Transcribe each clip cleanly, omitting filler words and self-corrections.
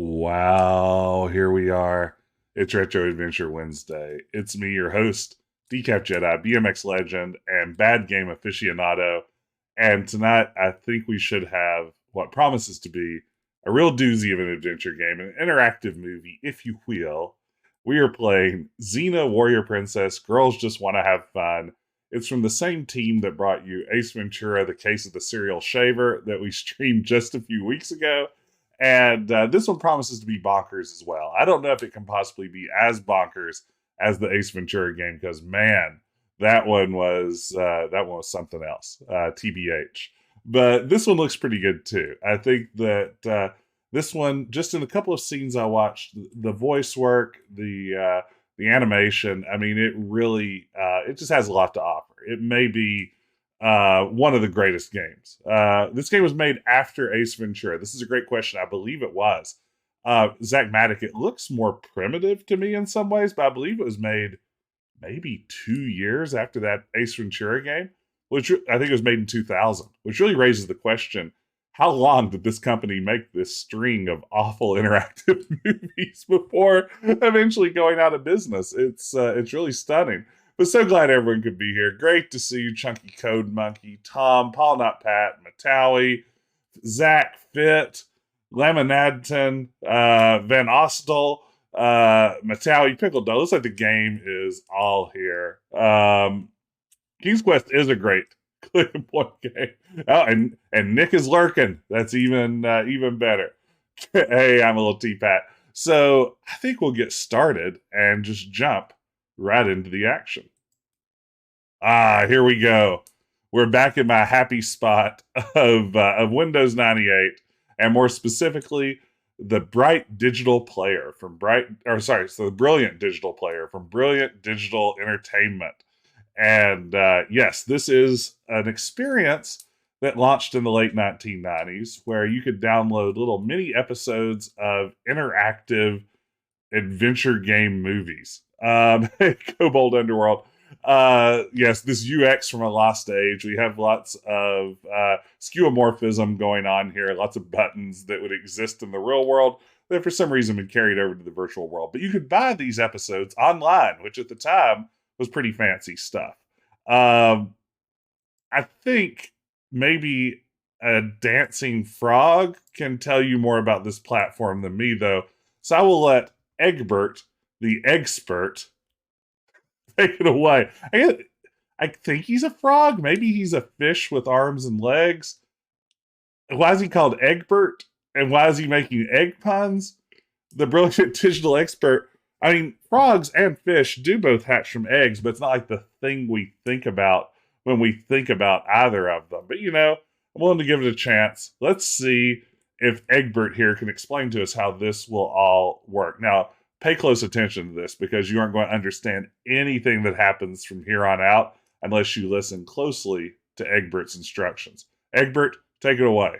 Wow, here we are. It's Retro Adventure Wednesday. It's me, your host, Decaf Jedi, BMX legend, and bad game aficionado. And tonight, I think we should have what promises to be a real doozy of an adventure game, an interactive movie, if you will. We are playing Xena Warrior Princess. Girls just want to have fun. It's from the same team that brought you Ace Ventura, The Case of the Serial Shaver, that we streamed just a few weeks ago. And this one promises to be bonkers as well. I don't know if it can possibly be as bonkers as the Ace Ventura game because man, that one was something else. TBH. But this one looks pretty good too. I think that this one, just in a couple of scenes I watched, the voice work, the animation. I mean, it really it just has a lot to offer. It may be one of the greatest games. This game was made after Ace Ventura. This is a great question. I believe it was. Zach Maddock, it looks more primitive to me in some ways, but I believe it was made maybe 2 years after that Ace Ventura game, which I think it was made in 2000, which really raises the question, how long did this company make this string of awful interactive movies before eventually going out of business? It's really stunning. But so glad everyone could be here. Great to see you, Chunky Code Monkey, Tom, Paul Not Pat, Matawi, Zach Fit, Laminadton, Van Ostel, Matawi, Pickle Dough. Looks like the game is all here. King's Quest is a great click and point game. Oh, and Nick is lurking. That's even better. Hey, I'm a little T-Pat. So I think we'll get started and just jump right into the action. Here we go. We're back in my happy spot of Windows 98, and more specifically, the Brilliant Digital Player from Brilliant Digital Player from Brilliant Digital Entertainment. And yes, this is an experience that launched in the late 1990s, where you could download little mini episodes of interactive adventure game movies. Kobold Underworld. Yes, this UX from a lost age. We have lots of skeuomorphism going on here, lots of buttons that would exist in the real world that for some reason been carried over to the virtual world. But you could buy these episodes online, which at the time was pretty fancy stuff. I think maybe a dancing frog can tell you more about this platform than me, though. So I will let Egbert, the expert, take it away. I think he's a frog. Maybe he's a fish with arms and legs. Why is he called Egbert? And why is he making egg puns? The brilliant digital expert. I mean, frogs and fish do both hatch from eggs, but it's not like the thing we think about when we think about either of them. But, I'm willing to give it a chance. Let's see if Egbert here can explain to us how this will all work. Now, pay close attention to this because you aren't going to understand anything that happens from here on out unless you listen closely to Egbert's instructions. Egbert, take it away.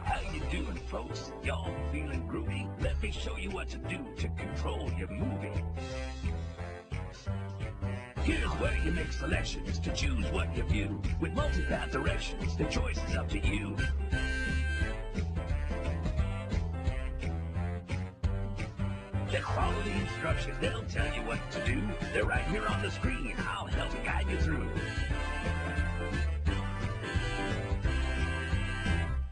How you doing, folks? Y'all feeling groovy? Let me show you what to do to control your movie. Here's where you make selections to choose what you view. With multi-path directions, the choice is up to you. Just follow the instructions, they'll tell you what to do. They're right here on the screen, I'll help guide you through.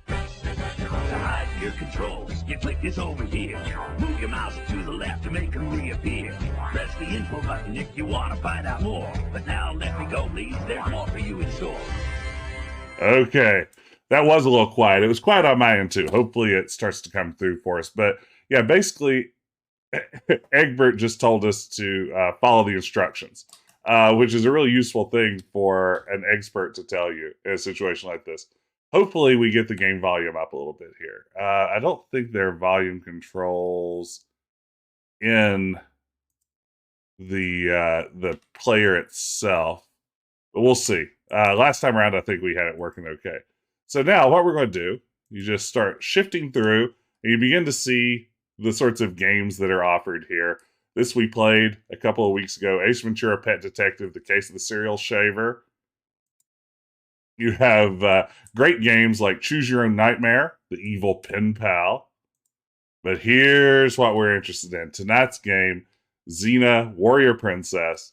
To hide your controls, you click this over here. Move your mouse to the left to make them reappear. Press the info button if you want to find out more. But now let me go, please, there's more for you in store. Okay, that was a little quiet. It was quiet on my end too. Hopefully it starts to come through for us. But yeah, basically, Egbert just told us to follow the instructions, which is a really useful thing for an expert to tell you in a situation like this. Hopefully we get the game volume up a little bit here. I don't think there are volume controls in the player itself, but we'll see. Last time around, I think we had it working okay. So now what we're going to do, you just start shifting through, and you begin to see the sorts of games that are offered here. This we played a couple of weeks ago. Ace Ventura, Pet Detective, The Case of the Serial Shaver. You have great games like Choose Your Own Nightmare, The Evil Pen Pal. But here's what we're interested in. Tonight's game, Xena, Warrior Princess.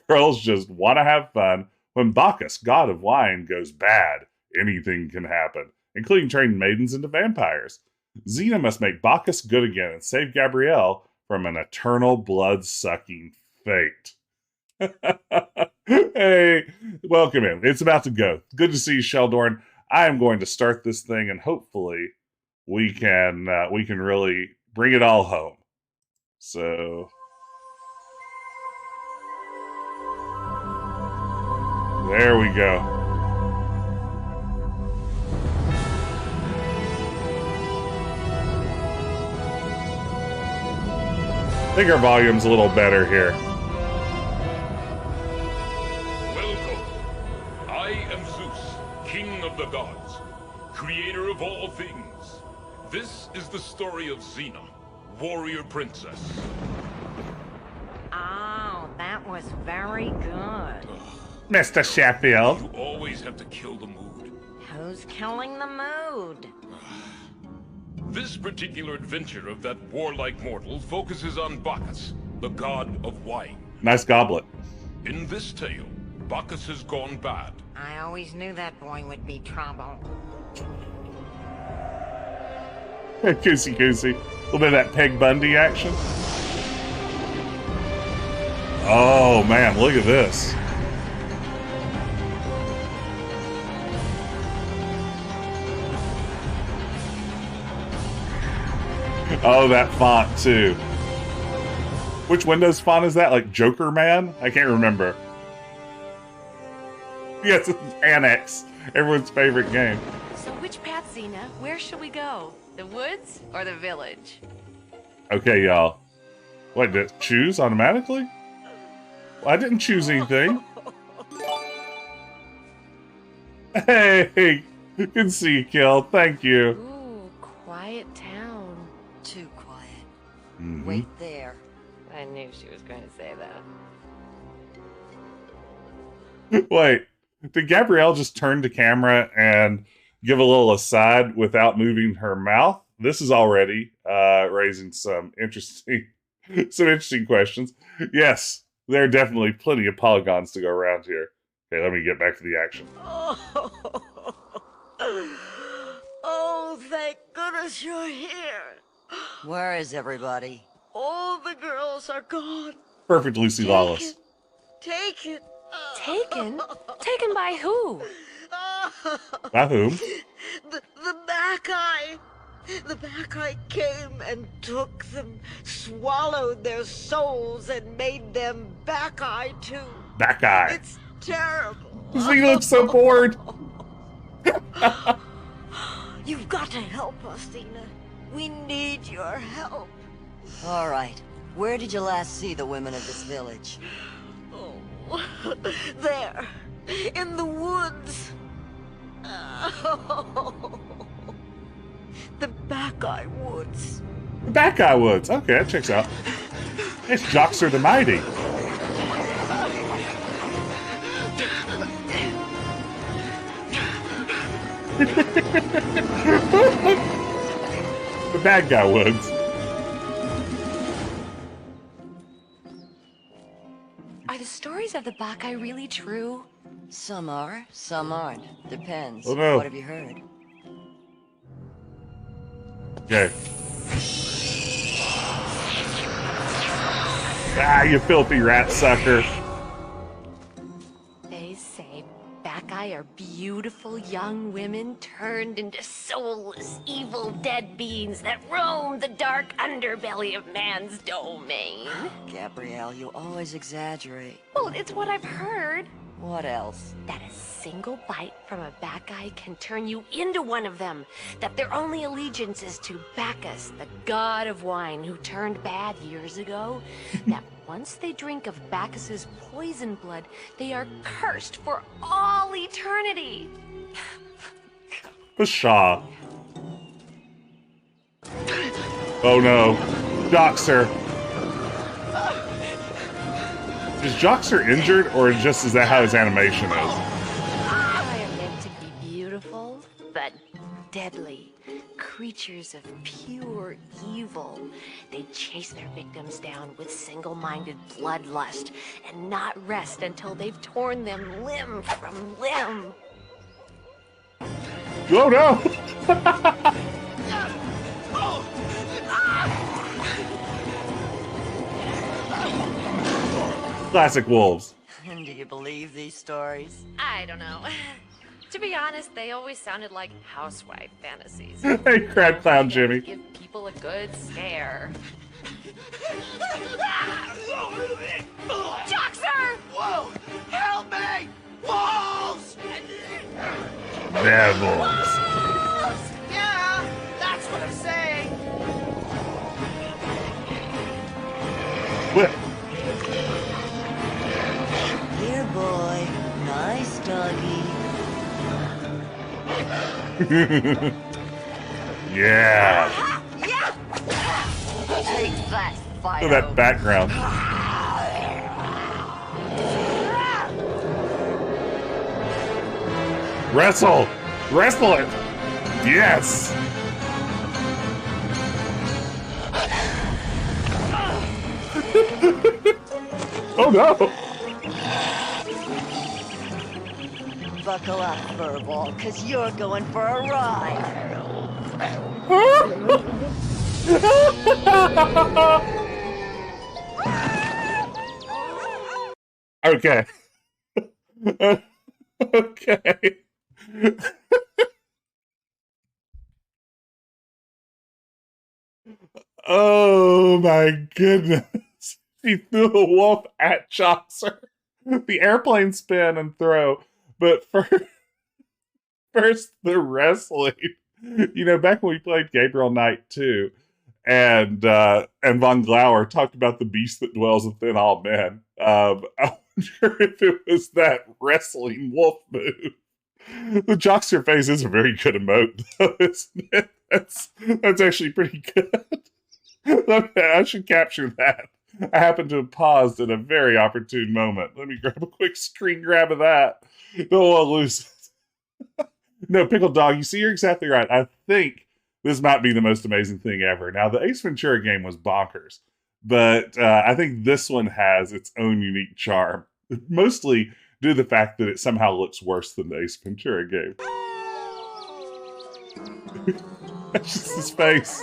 Girls just want to have fun. When Bacchus, god of wine, goes bad, anything can happen, including turning maidens into vampires. Xena must make Bacchus good again and save Gabrielle from an eternal blood-sucking fate. Hey, welcome in. It's about to go. Good to see you, Sheldorn. I am going to start this thing, and hopefully we can really bring it all home. So there we go. I think our volume's a little better here. Welcome. I am Zeus, king of the gods, creator of all things. This is the story of Xena, warrior princess. Oh, that was very good. Mr. Sheffield. You always have to kill the mood. Who's killing the mood? This particular adventure of that warlike mortal focuses on Bacchus, the god of wine. Nice goblet. In this tale, Bacchus has gone bad. I always knew that boy would be trouble. Goosey goosey. A little bit of that Peg Bundy action. Oh man, look at this. Oh, that font too. Which Windows font is that? Like Joker Man? I can't remember. Yes, it's Annex. Everyone's favorite game. So which path, Xena? Where should we go? The woods or the village? Okay, y'all. What, did it choose automatically? Well, I didn't choose anything. Hey, good to see you, Kill. Thank you. Ooh, quiet town. Too quiet. Mhm. Wait there. I knew she was going to say that. Wait, did Gabrielle just turn to camera and give a little aside without moving her mouth? This is already raising some interesting questions. Yes, there are definitely plenty of polygons to go around here. Okay, let me get back to the action. Oh, thank goodness you're here. Where is everybody? All the girls are gone. Perfect Lucy Lawless. Take it. Taken? Taken by who? By whom? The Bacchae. The Bacchae came and took them, swallowed their souls, and made them Bacchae too. That guy. It's terrible. He looks so bored. You've got to help us, Xena. We need your help. All right. Where did you last see the women of this village? Oh, there. In the woods. The Bacchae Woods. The Bat Guy Woods. Okay, that checks out. It's Joxer the Mighty. The Bad Guy Woods. Are the stories of the Bacchae really true? Some are, some aren't. Depends. Oh, no. What have you heard? Okay. Ah, you filthy rat sucker. They say Bacchae are beautiful young women turned into soulless, evil dead beings that roam the dark underbelly of man's domain. Gabrielle, you always exaggerate. Well, it's what I've heard. What else? That a single bite from a Bacchae can turn you into one of them. That their only allegiance is to Bacchus, the god of wine who turned bad years ago. That once they drink of Bacchus's poison blood, they are cursed for all eternity. Pshaw. Oh no. Joxer. Is Joxer injured, or just is that how his animation is? I am creatures of pure evil. They'd chase their victims down with single-minded bloodlust and not rest until they've torn them limb from limb. Oh no! Classic wolves. And do you believe these stories? I don't know. To be honest, they always sounded like housewife fantasies. Hey, crab clown Jimmy. Give people a good scare. Joxer! Whoa! Help me! Walls! Devils. Yeah, that's what I'm saying. What? Here, boy. Nice doggy. Yeah. Yeah! Take that, Fido. Look at that background. Wrestle! Wrestle it! Yes! Oh no! Buckle up, Furball, because you're going for a ride. Okay. Okay. Oh my goodness. She threw a wolf at Joxer. The airplane spin and throw. But first the wrestling. You know, back when we played Gabriel Knight 2, and Von Glauer talked about the beast that dwells within all men. I wonder if it was that wrestling wolf move. The Joxer face is a very good emote, though, isn't it? That's actually pretty good. I should capture that. I happened to have paused at a very opportune moment. Let me grab a quick screen grab of that. Don't want to lose it. No, Pickle Dog, you see, you're exactly right. I think this might be the most amazing thing ever. Now, the Ace Ventura game was bonkers, but I think this one has its own unique charm. Mostly due to the fact that it somehow looks worse than the Ace Ventura game. That's just his face.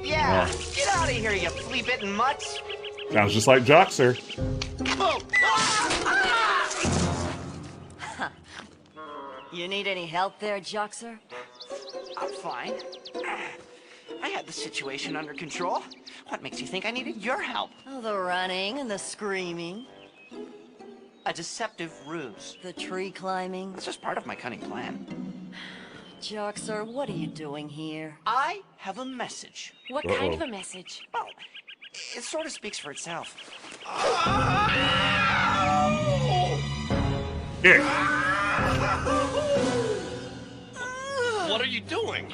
Yeah, get out of here, you flea-bitten mutts. Sounds just like Joxer. Oh. You need any help there, Joxer? I'm fine. I had the situation under control. What makes you think I needed your help? Oh, the running and the screaming. A deceptive ruse. The tree climbing. It's just part of my cunning plan. Joxer, what are you doing here? I have a message. What kind of a message? Well, it sort of speaks for itself. Here. What are you doing?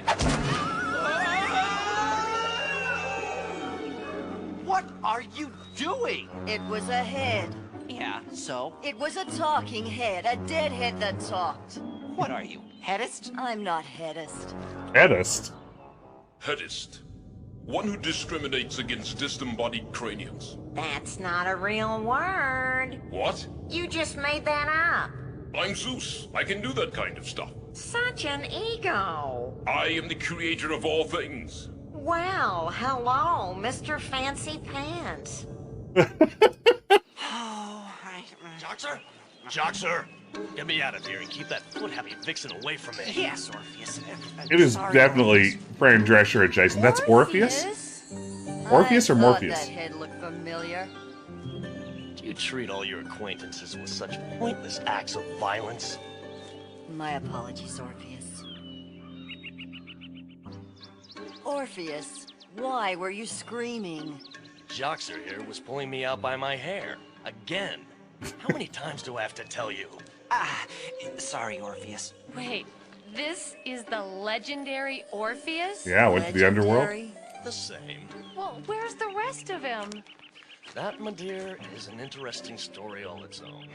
What are you doing? It was a head. Yeah, so? It was a talking head, a dead head that talked. What are you, headist? I'm not headist. Edist. Hedist. One who discriminates against disembodied cranians. That's not a real word. What? You just made that up. I'm Zeus. I can do that kind of stuff. Such an ego. I am the creator of all things. Well, hello, Mr. Fancy Pants. Joxer? Joxer! Get me out of here and keep that foot-happy vixen away from me. Yes, Orpheus. It is Sorry, definitely Orpheus. Fran Drescher adjacent. That's Orpheus? Orpheus or I thought Morpheus? That head looked familiar. You treat all your acquaintances with such pointless acts of violence. My apologies, Orpheus. Orpheus, why were you screaming? Joxer here was pulling me out by my hair. Again. How many times do I have to tell you? Sorry, Orpheus. Wait, this is the legendary Orpheus? Yeah, I went to the underworld. Legendary? The same. Well, where's the rest of him? That, my dear, is an interesting story all its own.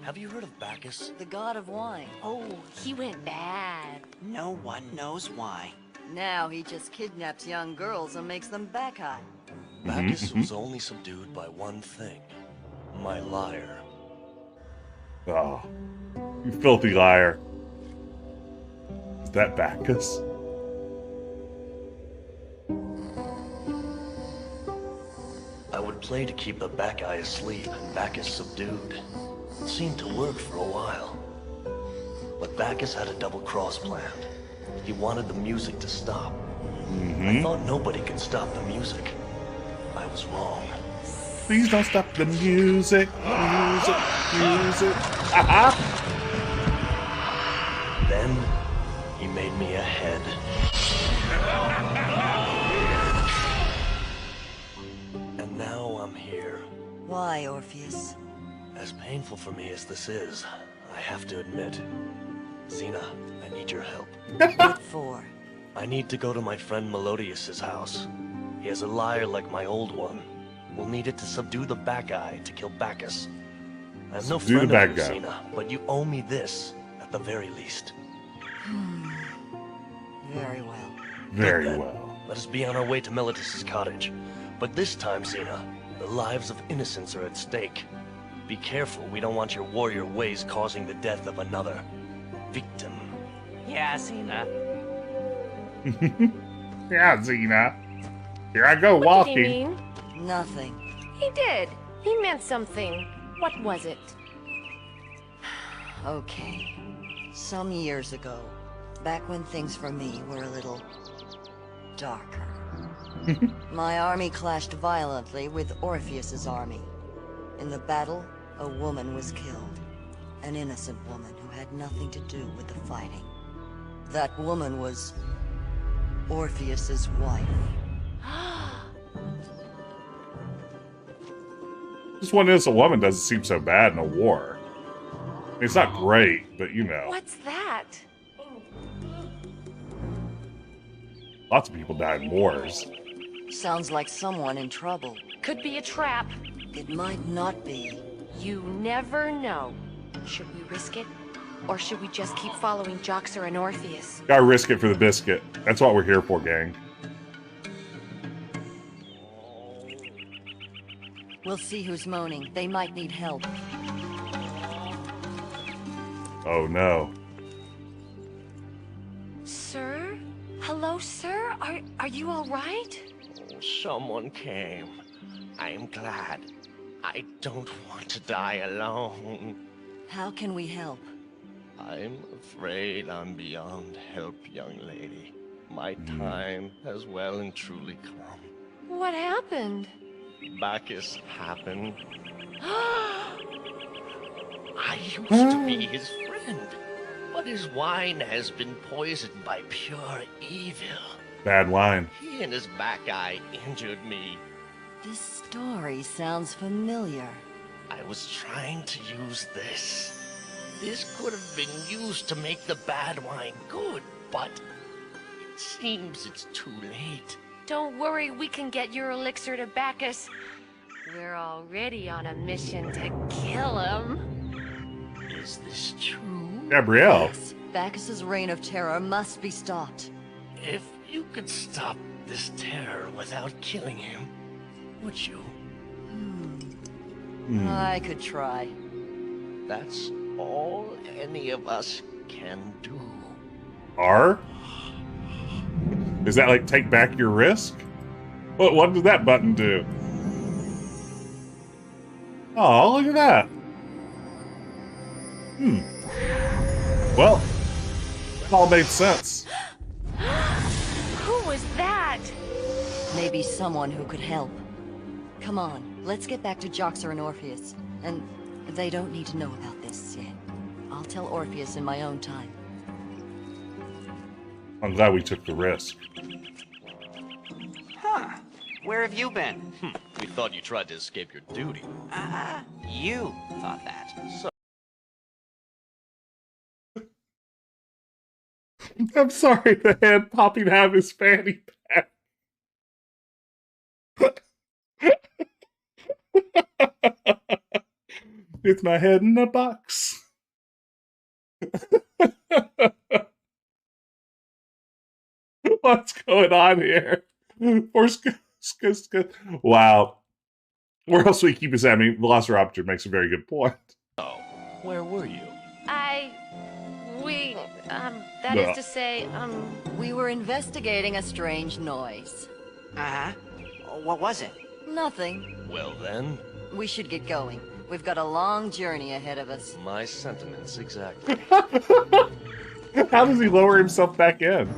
Have you heard of Bacchus? The god of wine. Oh, he went bad. No one knows why. Now he just kidnaps young girls and makes them Bacchae. Bacchus was only subdued by one thing. My lyre. Oh, you filthy liar. Is that Bacchus? I would play to keep the Bacchae asleep and Bacchus subdued. It seemed to work for a while. But Bacchus had a double cross planned. He wanted the music to stop. I thought nobody could stop the music. I was wrong. Please don't stop the music, music, music. Aha! Then, he made me a head. And now I'm here. Why, Orpheus? As painful for me as this is, I have to admit, Xena, I need your help. What for? I need to go to my friend Melodius's house. He has a lyre like my old one. We'll need it to subdue the Bacchae to kill Bacchus. I have no Subdue the friend of yours, Bacchae. Xena, but you owe me this, at the very least. Very well. Very Then, well. Let us be on our way to Melodius's cottage. But this time, Xena, the lives of innocents are at stake. Be careful, we don't want your warrior ways causing the death of another victim. Yeah, Xena. Yeah, Xena. Here I go What did walking. he mean? Nothing. He did. He meant something. What was it? Okay. Some years ago, back when things for me were a little darker. My army clashed violently with Orpheus's army. In the battle, a woman was killed. An innocent woman who had nothing to do with the fighting. That woman was Orpheus's wife. Just one innocent woman doesn't seem so bad in a war. I mean, it's not great, but you know. What's that? Lots of people die in wars. Sounds like someone in trouble. Could be a trap. It might not be. You never know. Should we risk it? Or should we just keep following Joxer and Orpheus? Gotta risk it for the biscuit. That's what we're here for, gang. We'll see who's moaning. They might need help. Oh no. Sir? Hello, sir? Are you all right? Someone came. I'm glad. I don't want to die alone. How can we help? I'm afraid I'm beyond help, young lady. My time has well and truly come. What happened? Bacchus happened. I used to be his friend, but his wine has been poisoned by pure evil. Bad wine. He and his Bacchae injured me. This story sounds familiar. I was trying to use this. This could have been used to make the bad wine good, but it seems it's too late. Don't worry, we can get your elixir to Bacchus. We're already on a mission to kill him. Is this true? Gabrielle. Yes, Bacchus's reign of terror must be stopped. If you could stop this terror without killing him, would you? I could try. That's all any of us can do. R? Is that like take back your risk? What did that button do? Oh, look at that. Well, it all made sense. Who was that? Maybe someone who could help. Come on, let's get back to Joxer and Orpheus. And they don't need to know about this yet. I'll tell Orpheus in my own time. I'm glad we took the risk. Huh. Where have you been? We thought you tried to escape your duty. You thought that. I'm sorry, the hand popping out of his fanny pack. With my head in a box. What's going on here? Wow. Where else we keep his at? I mean, Velociraptor makes a very good point. Oh, where were you? That is to say, We were investigating a strange noise. Uh-huh. What was it? Nothing. Well then, We should get going. We've got a long journey ahead of us. my sentiments exactly. How does he lower himself back in?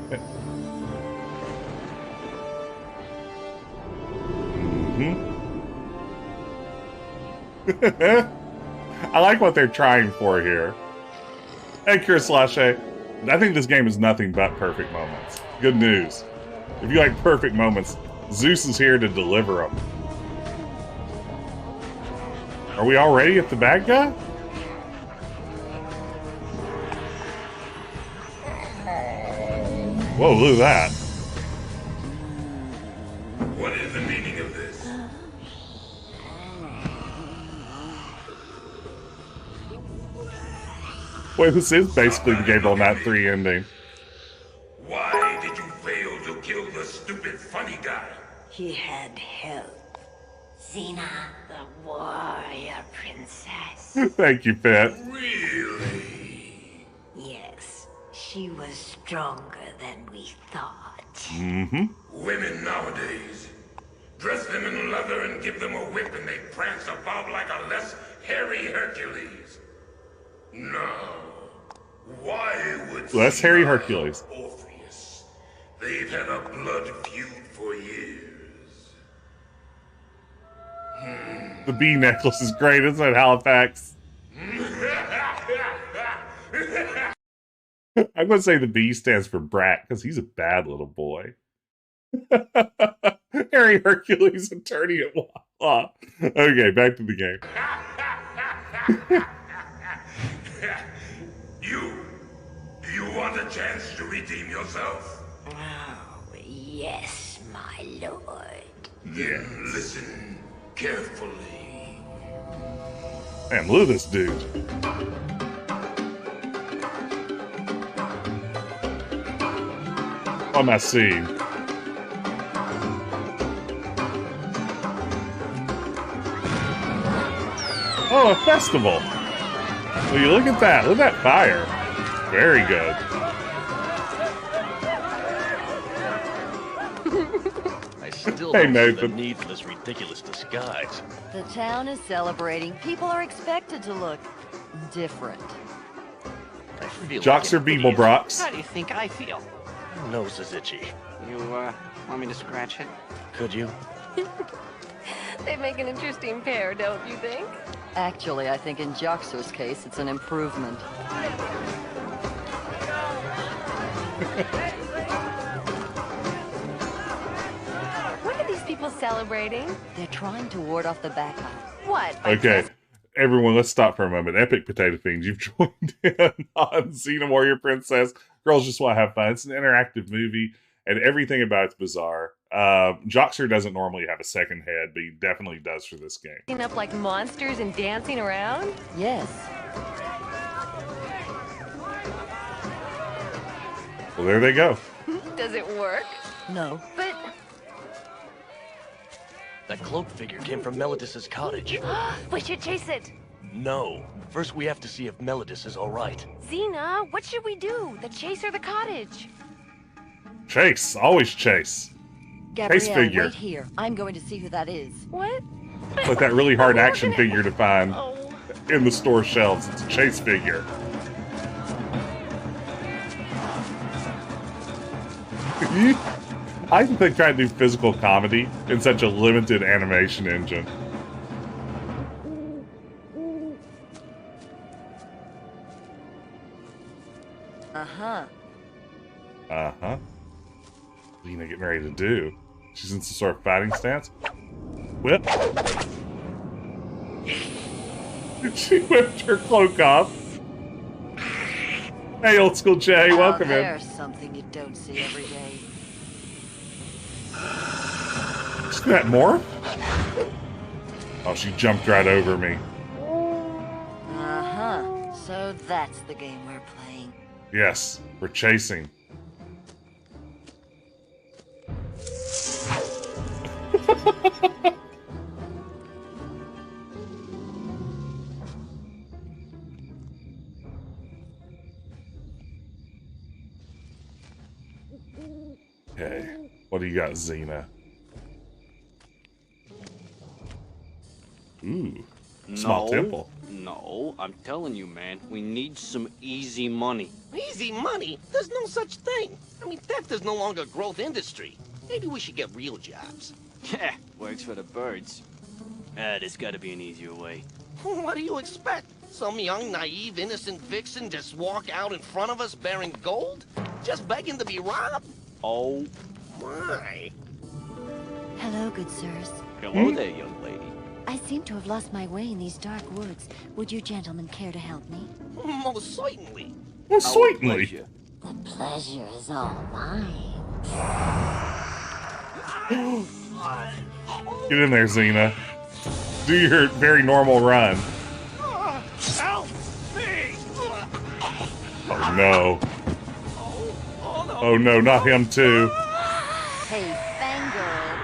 I like what they're trying for here. Hey, Chris Lachey. I think this game is nothing but perfect moments. Good news. If you like perfect moments, Zeus is here to deliver them. Are we already at the bad guy? Whoa, look at that. What is the meaning of this? Wait, this is basically the Game on That 3 ending. Why did you fail to kill the stupid funny guy? He had help. Xena, the warrior princess. Thank you, Pitt. Really? Yes, she was stronger than we thought. Mm-hmm. Women nowadays. Dress them in leather and give them a whip and they prance about like a less hairy Hercules. No. Why would Less hairy Xena Hercules. help Orpheus? They've had a blood feud for years. The bee necklace is great, isn't it, Halifax? I'm going to say the B stands for brat, because he's a bad little boy. Harry Hercules attorney at law. Okay, back to the game. Do you want a chance to redeem yourself? Oh, yes, my lord. Then listen carefully. Man, look at this dude. What am I seeing? Oh, a festival. Will you look at that? Look at that fire. Very good. I still Hey, don't see the Nathan. need for this ridiculous disguise. The town is celebrating. People are expected to look different. I feel Jocks are like an Beeblebrox. How do you think I feel? idiot. My nose is itchy. You, want me to scratch it? Could you? they make an interesting pair, don't you think? Actually, I think in Joxer's case, it's an improvement. What are these people celebrating? They're trying to ward off the bad guy. What? Okay, everyone, let's stop for a moment. Epic Potato Fiends, you've joined in on Xena Warrior Princess. Girls Just Want to Have Fun. It's an interactive movie, and everything about it's bizarre. Joxer doesn't normally have a second head, but he definitely does for this game. Acting up like monsters and dancing around? Yes. Well, there they go. Does it work? No. But That cloak figure came from Melodis's cottage. we should chase it. No. First we have to see if Melodis is alright. Xena, what should we do? The chase or the cottage? Chase. Always chase. Gabrielle, figure. wait here. I'm going to see who that is. What? Like that really hard action figure to find Oh. in the store shelves. It's a chase figure. I think they try to do physical comedy in such a limited animation engine. Uh-huh. Uh-huh. What are you getting ready to do? She's in some sort of fighting stance. Whip. She whipped her cloak off. Hey, old school Jay, welcome in. There's something you don't see every day. Is that more? Oh, she jumped right over me. Uh-huh. So that's the game we're playing. Yes, we're chasing. Okay, what do you got, Xena? Ooh, small temple. No, I'm telling you, man, we need some easy money. Easy money? There's no such thing. I mean, theft is no longer a growth industry. Maybe we should get real jobs. Yeah, works for the birds. There's gotta be an easier way. What do you expect? Some young, naive, innocent vixen just walk out in front of us bearing gold? Just begging to be robbed? Oh, Why? Hello, good sirs. hello there, young lady. I seem to have lost my way in these dark woods. Would you gentlemen care to help me? Most certainly. Well, Our certainly. pleasure. The pleasure is all mine. Get in there, Xena. Do your very normal run. Help me! Oh no. Oh no! Oh no, not him too. Hey, Fangirl.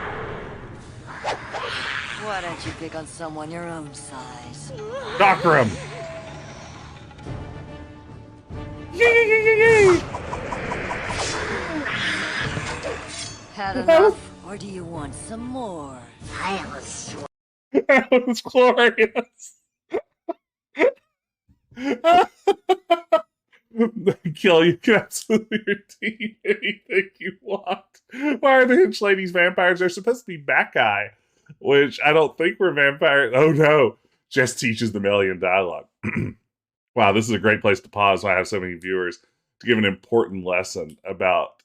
Why don't you pick on someone your own size? Knocker him. Yee! Had enough, or do you want some more? That was glorious. Kill, you can absolutely redeem anything you want. Why are the hench ladies vampires? They're supposed to be bad guy, which I don't think we're vampires. Oh no. Jess teaches the Melian dialogue. Wow, this is a great place to pause when I have so many viewers to give an important lesson about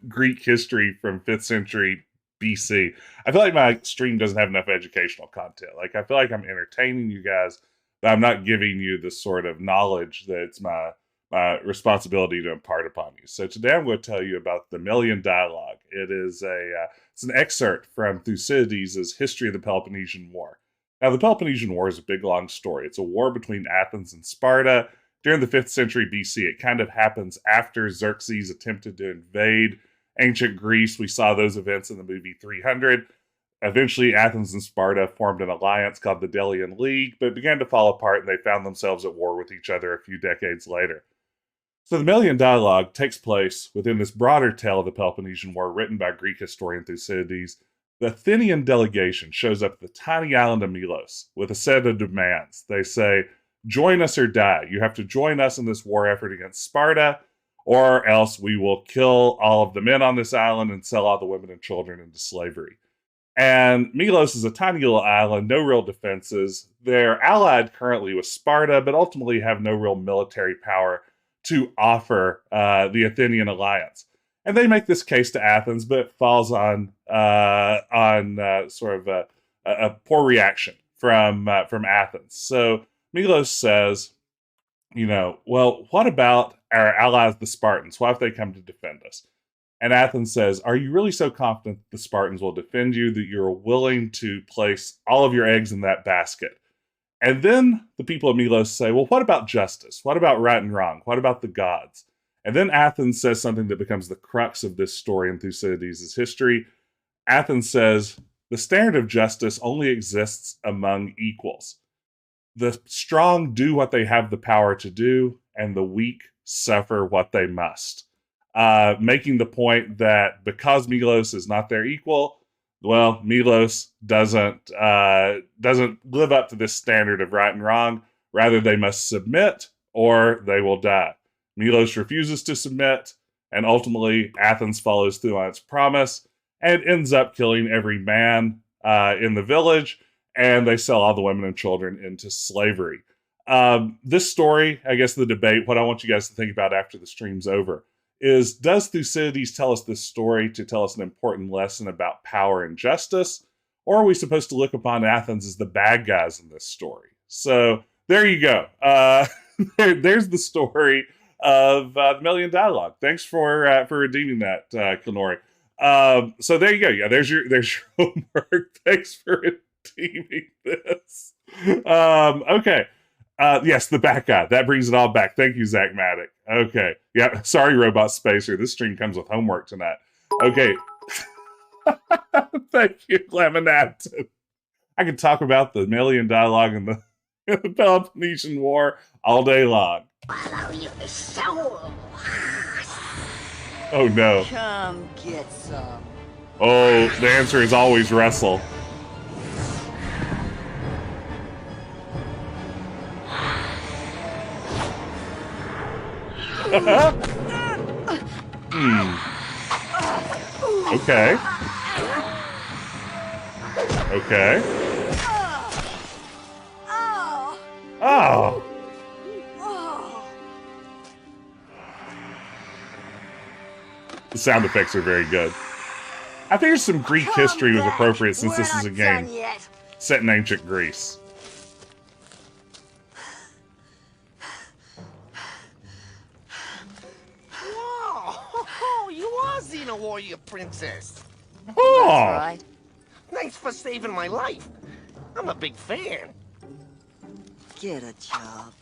Greek history from 5th century BC. I feel like my stream doesn't have enough educational content. Like, I feel like I'm entertaining you guys, but I'm not giving you the sort of knowledge that's my responsibility to impart upon you. So today I'm going to tell you about the Melian dialogue. It's an excerpt from Thucydides' History of the Peloponnesian War. Now, the Peloponnesian War is a big, long story. It's a war between Athens and Sparta during the 5th century BC. It kind of happens after Xerxes attempted to invade ancient Greece. We saw those events in the movie 300. Eventually, Athens and Sparta formed an alliance called the Delian League, but it began to fall apart, and they found themselves at war with each other a few decades later. So the Melian dialogue takes place within this broader tale of the Peloponnesian War written by Greek historian Thucydides. The Athenian delegation shows up at the tiny island of Milos with a set of demands. They say, join us or die. You have to join us in this war effort against Sparta, or else we will kill all of the men on this island and sell all the women and children into slavery. And Milos is a tiny little island, no real defenses. They're allied currently with Sparta, but ultimately have no real military power to offer the Athenian alliance. And they make this case to Athens, but it falls on sort of a poor reaction from Athens. So Milos says, well, what about our allies, the Spartans? What if they come to defend us? And Athens says, are you really so confident that the Spartans will defend you that you're willing to place all of your eggs in that basket? And then the people of Milos say, well, what about justice? What about right and wrong? What about the gods? And then Athens says something that becomes the crux of this story in Thucydides' history. Athens says, the standard of justice only exists among equals. The strong do what they have the power to do, and the weak suffer what they must. Making the point that because Milos is not their equal, well, Milos doesn't live up to this standard of right and wrong. Rather, they must submit or they will die. Milos refuses to submit, and ultimately Athens follows through on its promise and ends up killing every man in the village, and they sell all the women and children into slavery. This story, I guess the debate, what I want you guys to think about after the stream's over, is does Thucydides tell us this story to tell us an important lesson about power and justice, or are we supposed to look upon Athens as the bad guys in this story? So there you go. There's the story of the Melian dialogue. Thanks for redeeming that, Kanori. So there you go. Yeah, there's your homework. Thanks for TV this. Okay. Yes, the back guy. That brings it all back. Thank you, Zach Maddock. Okay. Yeah, sorry, Robot Spacer. This stream comes with homework tonight. Okay. Thank you, Laminat. I could talk about the Melian dialogue in the Peloponnesian War all day long. Follow your soul. Oh no. Come get some. Oh, the answer is always wrestle. Okay. Okay. Oh. The sound effects are very good. I figured some Greek history was appropriate since this is a game set in ancient Greece. Whoa! You are Xena Warrior Princess. Oh! That's right. Thanks for saving my life. I'm a big fan. Get a job.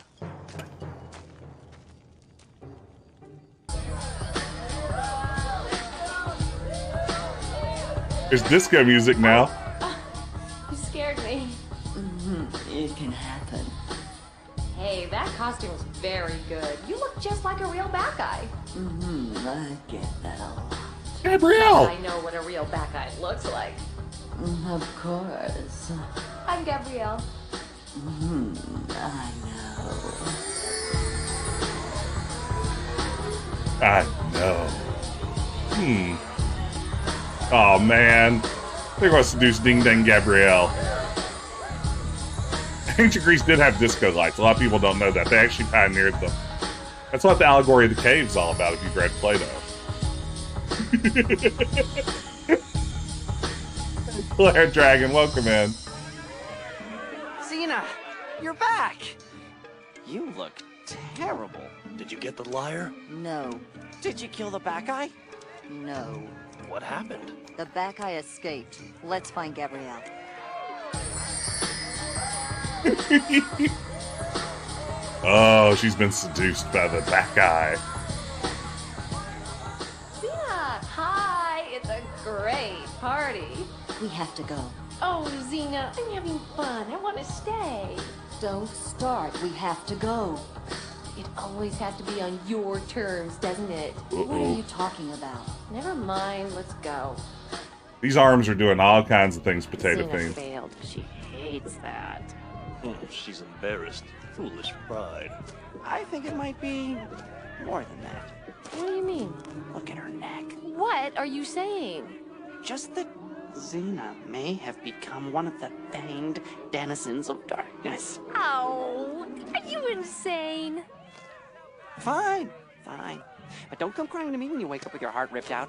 There's disco music now. You scared me. It can happen. Hey, that costume was very good. You look just like a real bad guy. I get that a lot. Gabrielle! I know what a real bad guy looks like. Of course. I'm Gabrielle. I know. I know. Oh man. There goes seduce Ding Dang Gabrielle. Ancient Greece did have disco lights. A lot of people don't know that. They actually pioneered them. That's what the allegory of the cave is all about if you've read Plato. Blair Dragon, welcome in. Xena, you're back. You look terrible. Did you get the lyre? No. Did you kill the back guy? No. What happened? The back guy escaped. Let's find Gabrielle. Oh, she's been seduced by the back eye. Xena, hi. It's a great party. We have to go. Oh, Xena, I'm having fun. I want to stay. Don't start. We have to go. It always has to be on your terms, doesn't it? What are you talking about? Never mind. Let's go. These arms are doing all kinds of things, Potato Xena Fiend. failed. She hates that. She's embarrassed. Foolish pride. I think it might be more than that. What do you mean? Look at her neck. What are you saying? Just that Xena may have become one of the fanged denizens of darkness. Oh, are you insane? Fine. But don't come crying to me when you wake up with your heart ripped out.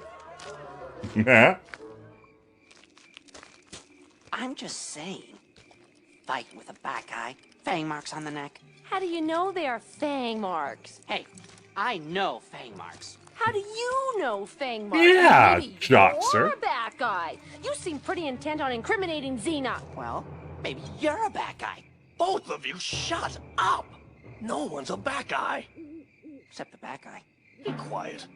Yeah. I'm just saying. Fight with a back eye, fang marks on the neck. How do you know they are fang marks? Hey, I know fang marks. How do you know fang marks? Yeah, Maybe Joxer. you're a bad guy. You seem pretty intent on incriminating Xena. Well, maybe you're a bad guy. Both of you shut up! No one's a back guy. Except the bad guy. Be quiet.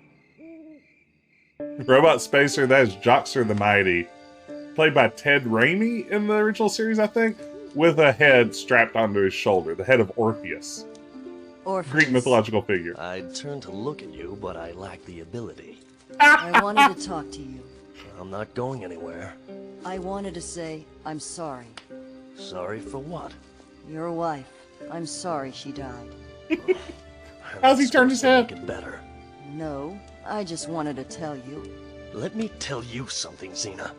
Robot Spacer, that is Joxer the Mighty. Played by Ted Raimi in the original series, I think, with a head strapped onto his shoulder, the head of Orpheus. Greek mythological figure. I'd turn to look at you, but I lack the ability. I wanted to talk to you. I'm not going anywhere. I wanted to say I'm sorry. Sorry for what? Your wife. I'm sorry she died. How's he turned his head? Make it better. No, I just wanted to tell you. Let me tell you something, Xena.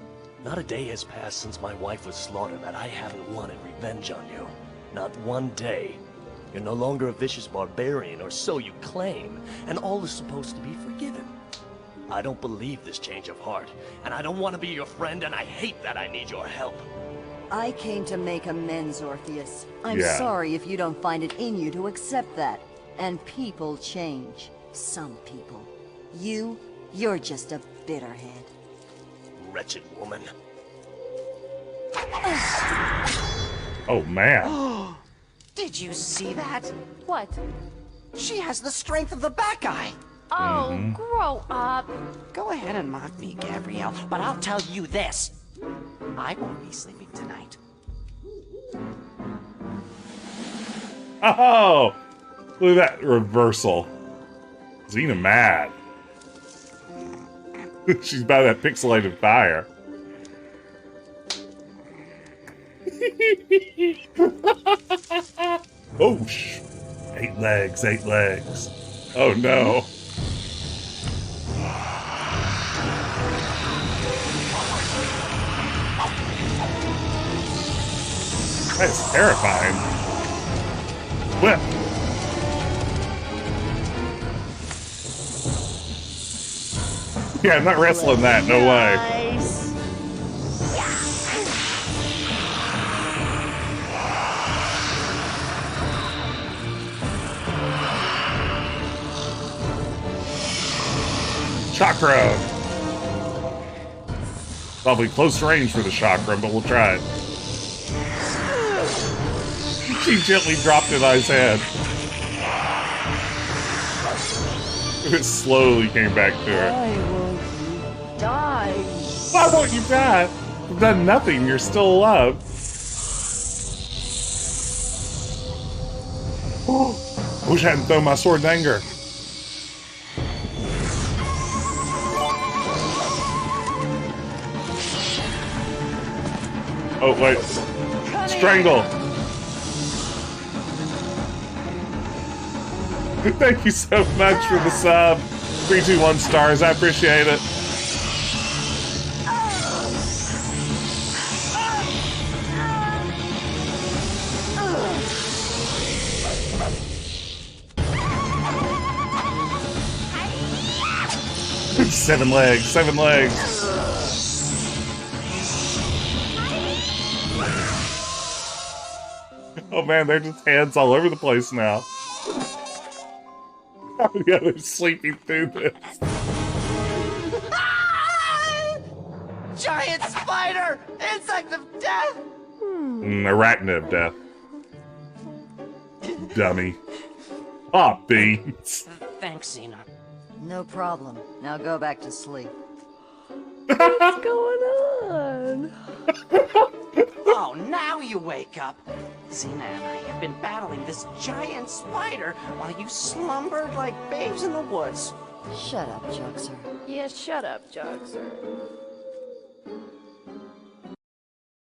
Not a day has passed since my wife was slaughtered that I haven't wanted revenge on you. Not one day. You're no longer a vicious barbarian, or so you claim, and all is supposed to be forgiven. I don't believe this change of heart, and I don't want to be your friend, and I hate that I need your help. I came to make amends, Orpheus. I'm Yeah. sorry if you don't find it in you to accept that. And people change. Some people. You're just a bitterhead. Wretched woman. Oh, man. Did you see that? What? She has the strength of the back eye. Oh, grow up. Go ahead and mock me, Gabrielle, but I'll tell you this. I won't be sleeping tonight. Oh! Look at that reversal. Xena mad. She's by that pixelated fire. Oh, 8 legs, 8 legs. Oh, no. That's terrifying. Whip. Yeah, I'm not wrestling that. No way. Chakra. Probably close range for the chakra, but we'll try it. She gently dropped it on his head. It slowly came back to her. Die. Why won't you die? You've done nothing. You're still alive. I wish I hadn't thrown my sword in anger. Oh, wait. Strangle. Thank you so much for the sub. 321 stars. I appreciate it. Seven legs. 7 legs. Oh man, they're just hands all over the place now. Oh yeah, they're sleeping through this. Giant spider! Insect of death! Arachnid of death. Dummy. Aw, beans. Thanks, Xena. No problem. Now go back to sleep. What's going on? Oh, now you wake up. Xena and I have been battling this giant spider while you slumbered like babes in the woods. Shut up, Juxer. Yeah, shut up, Juxer.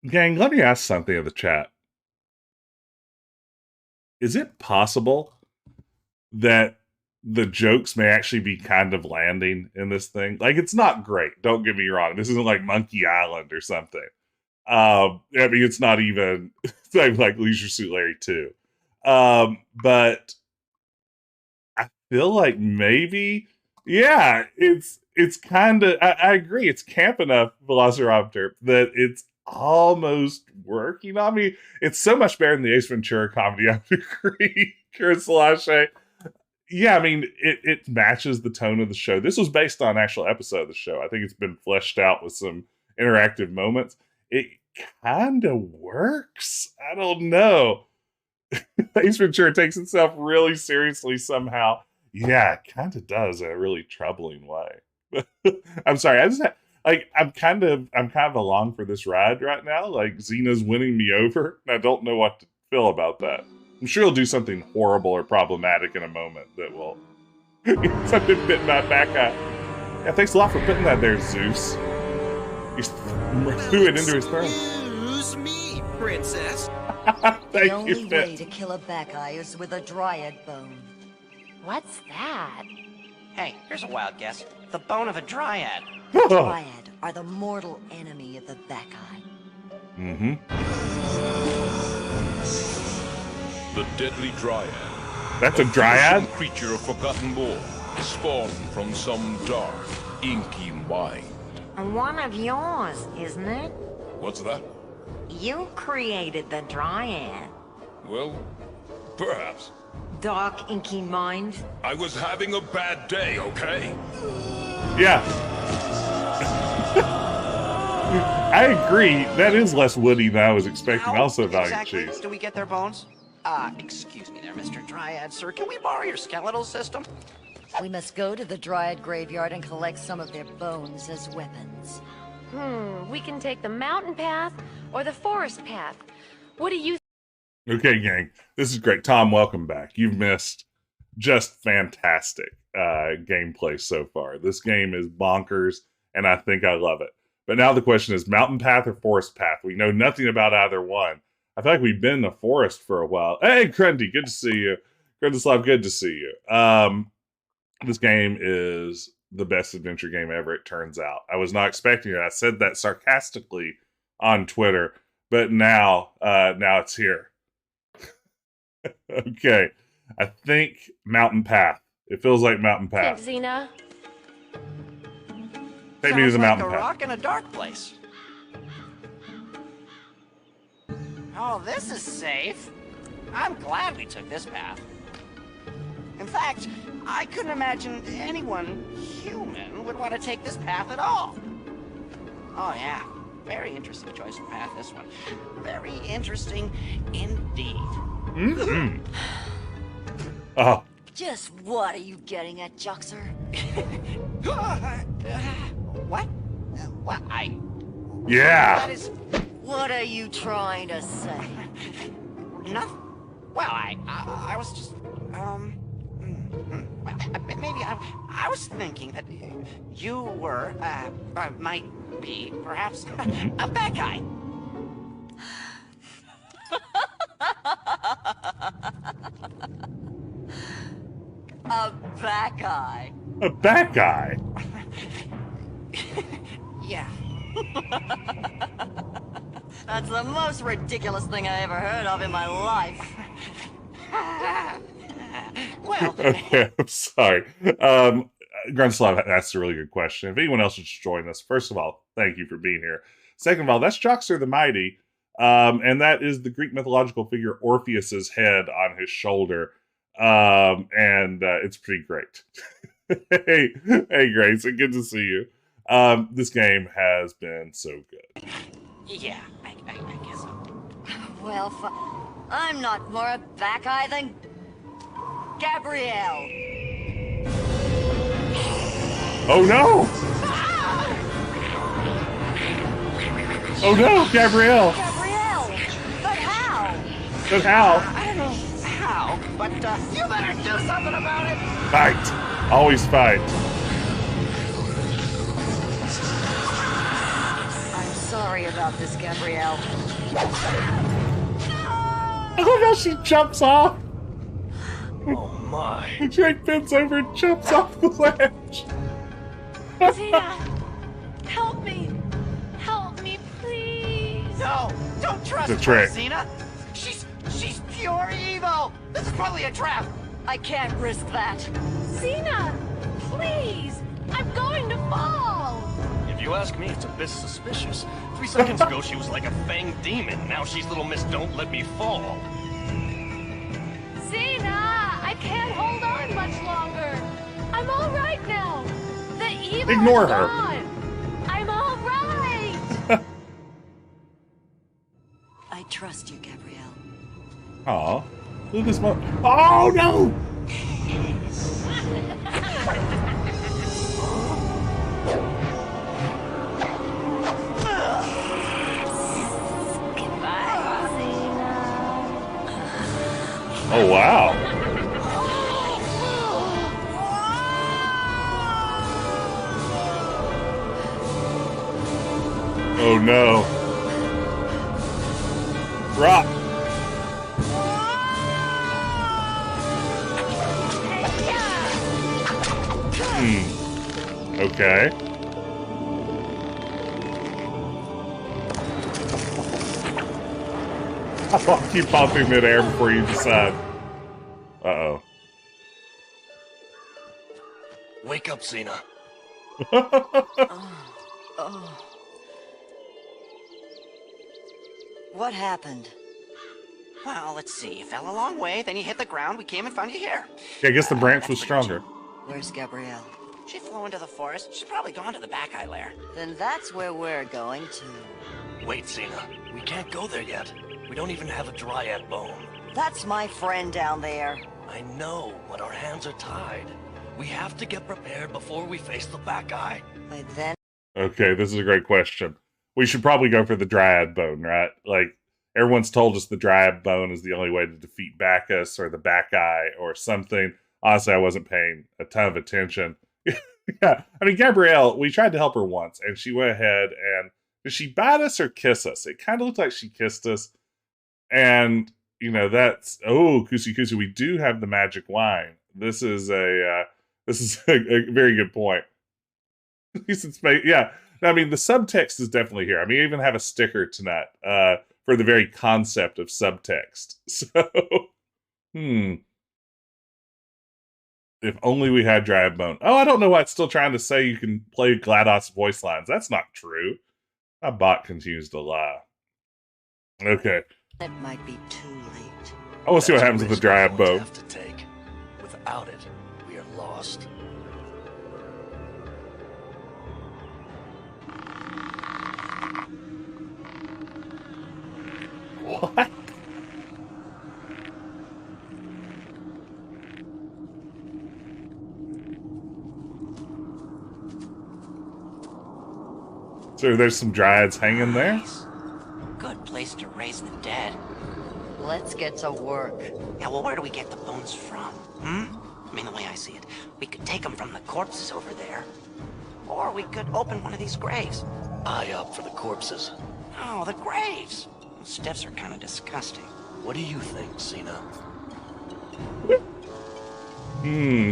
Gang, let me ask something in the chat. Is it possible that the jokes may actually be kind of landing in this thing? Like, it's not great. Don't get me wrong. This isn't like Monkey Island or something. I mean, it's not even it's not even like Leisure Suit Larry 2. But I feel like maybe, yeah, it's kind of, I agree, it's camp enough, Velociraptor, that it's almost working on me. It's so much better than the Ace Ventura comedy, I would agree, Chris Lachey. Yeah, I mean, it matches the tone of the show. This was based on an actual episode of the show. I think it's been fleshed out with some interactive moments. It kind of works. I don't know. Ace Ventura takes itself really seriously somehow. Yeah, it kind of does in a really troubling way. I'm sorry. I'm kind of along for this ride right now. Like, Xena's winning me over, and I don't know what to feel about that. I'm sure he'll do something horrible or problematic in a moment that will something bit my back eye. Yeah, thanks a lot for putting that there, Zeus. You threw it into his throat. Excuse me, princess. The only way to kill a back eye is with a dryad bone. What's that? Hey, here's a wild guess. The bone of a dryad. The dryad are the mortal enemy of the back eye. Mm-hmm. The deadly dryad. That's a dryad? Creature of forgotten lore, spawned from some dark, inky mind. One of yours, isn't it? What's that? You created the dryad. Well, perhaps. Dark, inky mind. I was having a bad day, okay? Yeah. I agree. That is less woody than I was expecting. How Also, value exactly cheese. do we get their bones? Excuse me there, Mr. Dryad, sir. Can we borrow your skeletal system? We must go to the Dryad graveyard and collect some of their bones as weapons. We can take the mountain path or the forest path. What do you Okay, gang. This is great. Tom, welcome back. You've missed just fantastic gameplay so far. This game is bonkers, and I think I love it. But now the question is mountain path or forest path? We know nothing about either one. I feel like we've been in the forest for a while. Hey, Grundy, good to see you. Grundislav, good to see you. This game is the best adventure game ever, it turns out. I was not expecting it. I said that sarcastically on Twitter, but now it's here. Okay. I think Mountain Path. It feels like Mountain think, Path. Xena? Take me to the Mountain a Path. rock in a dark place. Oh, this is safe. I'm glad we took this path. In fact, I couldn't imagine anyone human would want to take this path at all. Oh, yeah. Very interesting choice of path, this one. Very interesting indeed. Mm-hmm. Oh. Just what are you getting at, Joxer? What? What? Yeah. That is... What are you trying to say? Nothing. Well, I was just, well, maybe I was thinking that you were, might be, perhaps, a bad guy. A bad guy? A bad guy? Yeah. That's the most ridiculous thing I ever heard of in my life. Well... Okay, I'm sorry. Grunslav asked a really good question. If anyone else would just join us, first of all, thank you for being here. Second of all, that's Joxer the Mighty, and that is the Greek mythological figure Orpheus's head on his shoulder, and it's pretty great. Hey, Grace, good to see you. This game has been so good. Yeah, I guess so. Well, I'm not more a back guy than Gabrielle. Oh no! Oh no, Gabrielle! Gabrielle! But how? But how? I don't know how, but you better do something about it! Fight! Always fight. I'm sorry about this, Gabrielle. Oh no, she jumps off! Oh my. She like bends over and jumps off the ledge. Xena, help me. Help me, please. No, don't trust It's a her, trick. Xena. She's pure evil. This is probably a trap. I can't risk that. Xena, please. I'm going to fall. If you ask me, it's a bit suspicious. 3 seconds ago, she was like a fanged demon. Now she's little Miss Don't Let Me Fall. Xena, I can't hold on much longer. I'm all right now. The evil Ignore is her. gone. I'm all right. I trust you, Gabrielle. Aw. Look at this mo- Oh no! Oh wow. Oh no. Rock. Okay. I'll keep popping midair before you decide. Uh-oh. Wake up, Xena. Oh. What happened? Well, let's see. You fell a long way, then you hit the ground. We came and found you here. Yeah, I guess the branch was stronger. Where's Gabrielle? She flew into the forest. She's probably gone to the Backeye lair. Then that's where we're going to. Wait, Xena. We can't go there yet. We don't even have a dryad bone. That's my friend down there. I know, but our hands are tied. We have to get prepared before we face the Backeye. By then... Okay, this is a great question. We should probably go for the Dryad Bone, right? Like, everyone's told us the Dryad Bone is the only way to defeat Bacchus or the Backeye or something. Honestly, I wasn't paying a ton of attention. Yeah, I mean, Gabrielle, we tried to help her once, and she went ahead and... Did she bite us or kiss us? It kind of looked like she kissed us. And, you know, that's... Oh, Kusi Kusi, we do have the magic wine. This is a very good point. Yeah, I mean, the subtext is definitely here. I mean, I even have a sticker tonight for the very concept of subtext. So, If only we had Dryad Bone. Oh, I don't know why it's still trying to say you can play GLaDOS voice lines. That's not true. My bot continues to lie. Okay. It might be too late. I want to see what happens with the Dryad Bone. Have to take. Without it, we are lost. What? So there's some dryads hanging there? Good place to raise the dead. Let's get to work. Yeah, well, where do we get the bones from? I mean, the way I see it, we could take them from the corpses over there. Or we could open one of these graves. I opt for the corpses. Oh, the graves. Those stiffs are kind of disgusting. What do you think, Xena?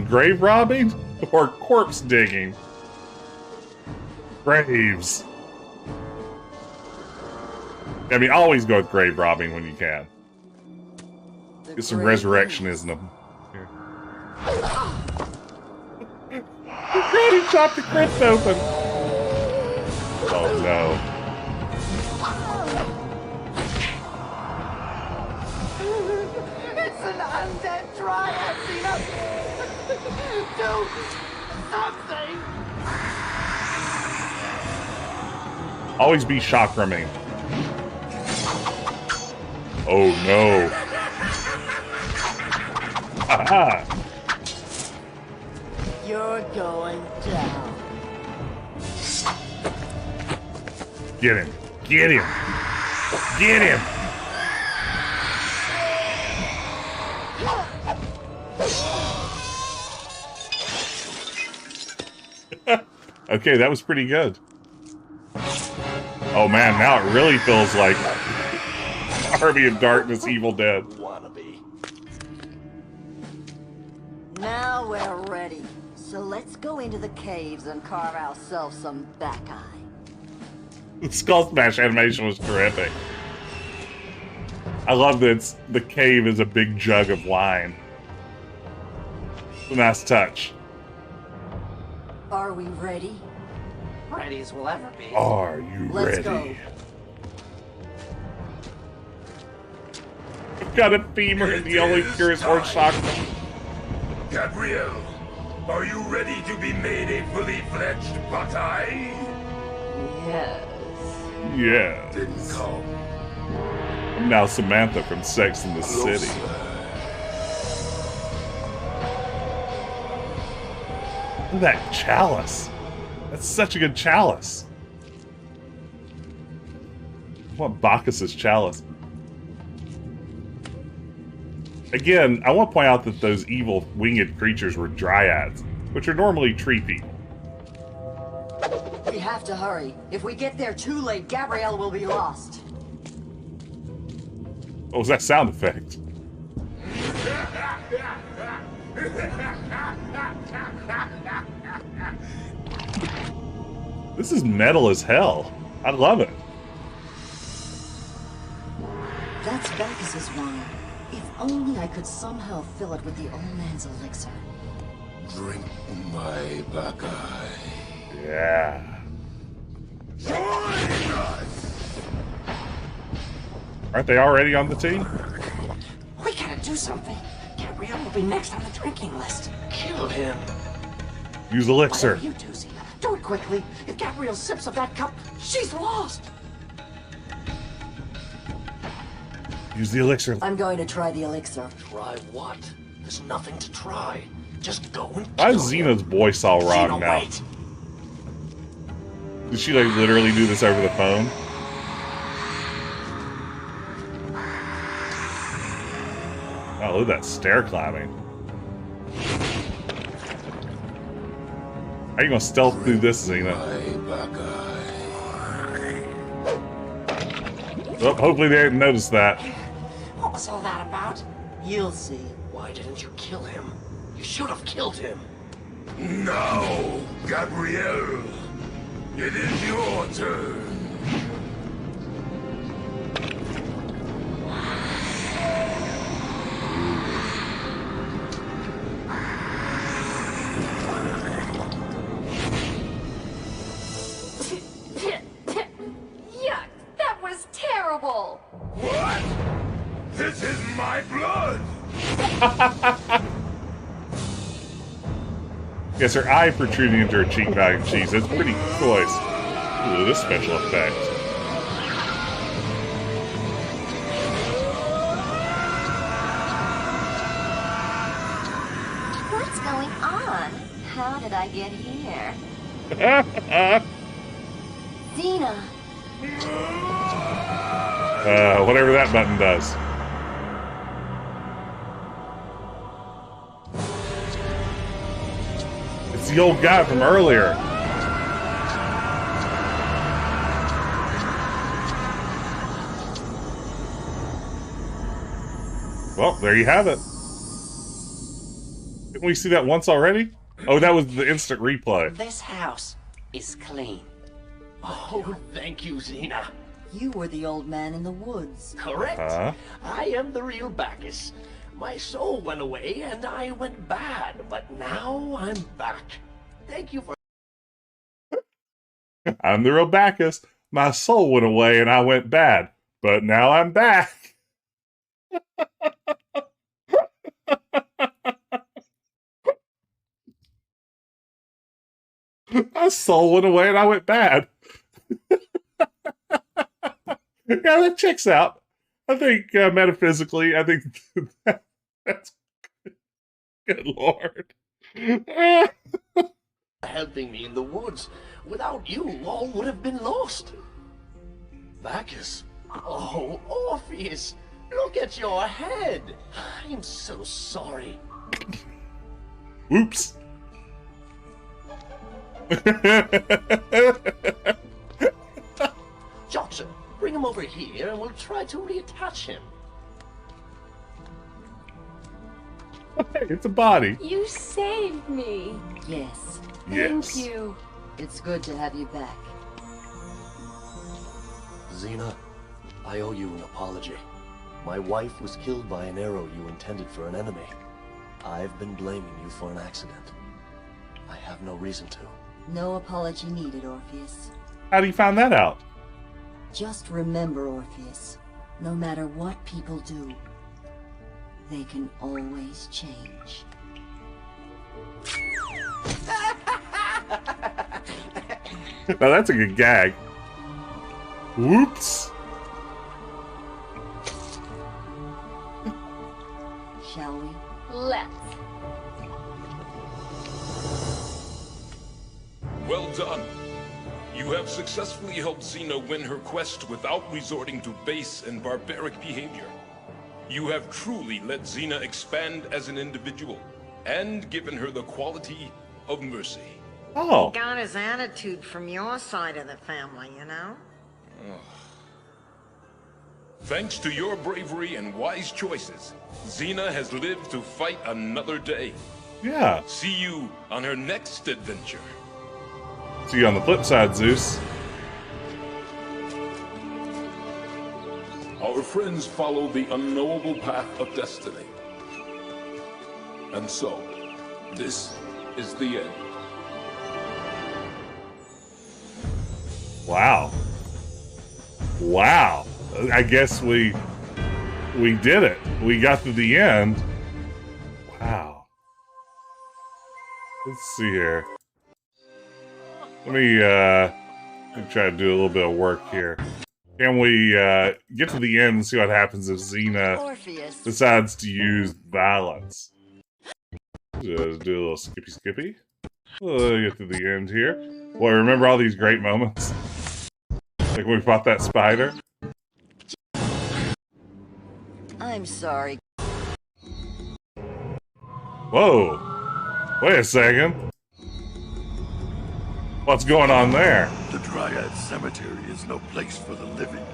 Grave robbing or corpse digging? Graves. I mean, always go with grave robbing when you can. Get some resurrectionism. Here. Granny chopped the crypt open. Oh no. It's an undead dryad, Xena! Do something! Always be chakraming. Oh no. Aha! You're going down. Get him. Get him. Get him. Okay, that was pretty good. Oh man, now it really feels like Army of Darkness, Evil Dead. Wannabe. Now we're ready. So let's go into the caves and carve ourselves some Backeye. The Skull Smash animation was terrific. I love that the cave is a big jug of wine. It's a nice touch. Are we ready? Ready as we'll ever be. Are you Let's ready? go. I've got a femur and the only cure is Orange Chakra. Gabrielle, are you ready to be made a fully fledged Batai? Yes. Yeah. Then come. I'm now Samantha from Sex and the City. Look at that chalice. That's such a good chalice. I want Bacchus's chalice. Again, I want to point out that those evil winged creatures were dryads, which are normally tree people. We have to hurry. If we get there too late, Gabrielle will be lost. What was that sound effect? This is metal as hell. I love it. That's Bacchus's wine. If only I could somehow fill it with the old man's elixir. Drink my Bakai. Yeah. Join us! Aren't they already on the team? We gotta do something. Gabrielle will be next on the drinking list. Kill him. Use elixir. Whatever you do, Xena, do it quickly. If Gabrielle sips of that cup, she's lost. Use the elixir. I'm going to try the elixir. Try what? There's nothing to try. Just go and Why kill is him. Xena's voice all wrong Xena, now? wait. Did she like literally do this over the phone? Oh, look at that stair climbing. How are you gonna stealth through this, Xena? Oh, hopefully they didn't notice that. What was all that about? You'll see. Why didn't you kill him? You should have killed him. Now, Gabrielle, it is your turn. Yuck, that was terrible. What? This is my blood! Yes, her eye protruding into her cheek mac and cheese. That's pretty choice. Ooh, this special effect. What's going on? How did I get here? Xena! Whatever that button does. It's the old guy from earlier. Well, there you have it. Didn't we see that once already? Oh, that was the instant replay. This house is clean. Oh, thank you, Xena. You were the old man in the woods. Correct. Huh? I am the real Bacchus. My soul went away and I went bad, but now I'm back. Thank you for... I'm the real Bacchus. My soul went away and I went bad, but now I'm back. My soul went away and I went bad. Yeah, that checks out. I think metaphysically, I think that's good Lord. helping me in the woods. Without you, all would have been lost. Bacchus? Oh, Orpheus, look at your head. I'm so sorry. Oops. Johnson, bring him over here and we'll try to reattach him. It's a body. You saved me. Yes. Yes. Thank you. It's good to have you back. Xena, I owe you an apology. My wife was killed by an arrow you intended for an enemy. I've been blaming you for an accident. I have no reason to. No apology needed, Orpheus. How do you find that out? Just remember, Orpheus, no matter what people do, they can always change. Now that's a good gag. Whoops. Shall we? Let's. Well done. You have successfully helped Xena win her quest without resorting to base and barbaric behavior. You have truly let Xena expand as an individual, and given her the quality of mercy. Oh. He got his attitude from your side of the family, you know? Thanks to your bravery and wise choices, Xena has lived to fight another day. Yeah. See you on her next adventure. See you on the flip side, Zeus. Our friends follow the unknowable path of destiny. And so, this is the end. Wow. Wow. I guess we did it. We got to the end. Wow. Let's see here. Let me try to do a little bit of work here. Can we get to the end and see what happens if Xena decides to use violence? Just do a little skippy. Get to the end here. Boy, remember all these great moments? Like when we fought that spider? I'm sorry. Whoa! Wait a second. What's going on there? The Dryad Cemetery is no place for the living.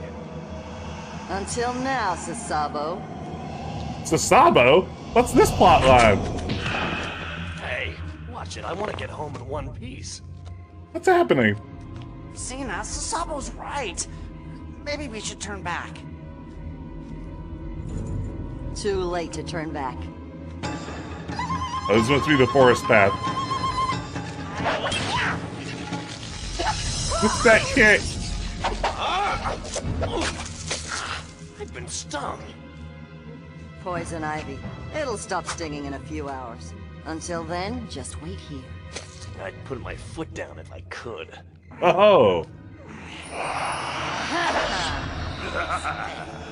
Until now, Sasabo. Sasabo? What's this plot line? Hey, watch it. I want to get home in one piece. What's happening? Xena, Sasabo's right. Maybe we should turn back. Too late to turn back. Oh, this must be the forest path. What's that kick? I've been stung. Poison ivy. It'll stop stinging in a few hours. Until then, just wait here. I'd put my foot down if I could. Oh.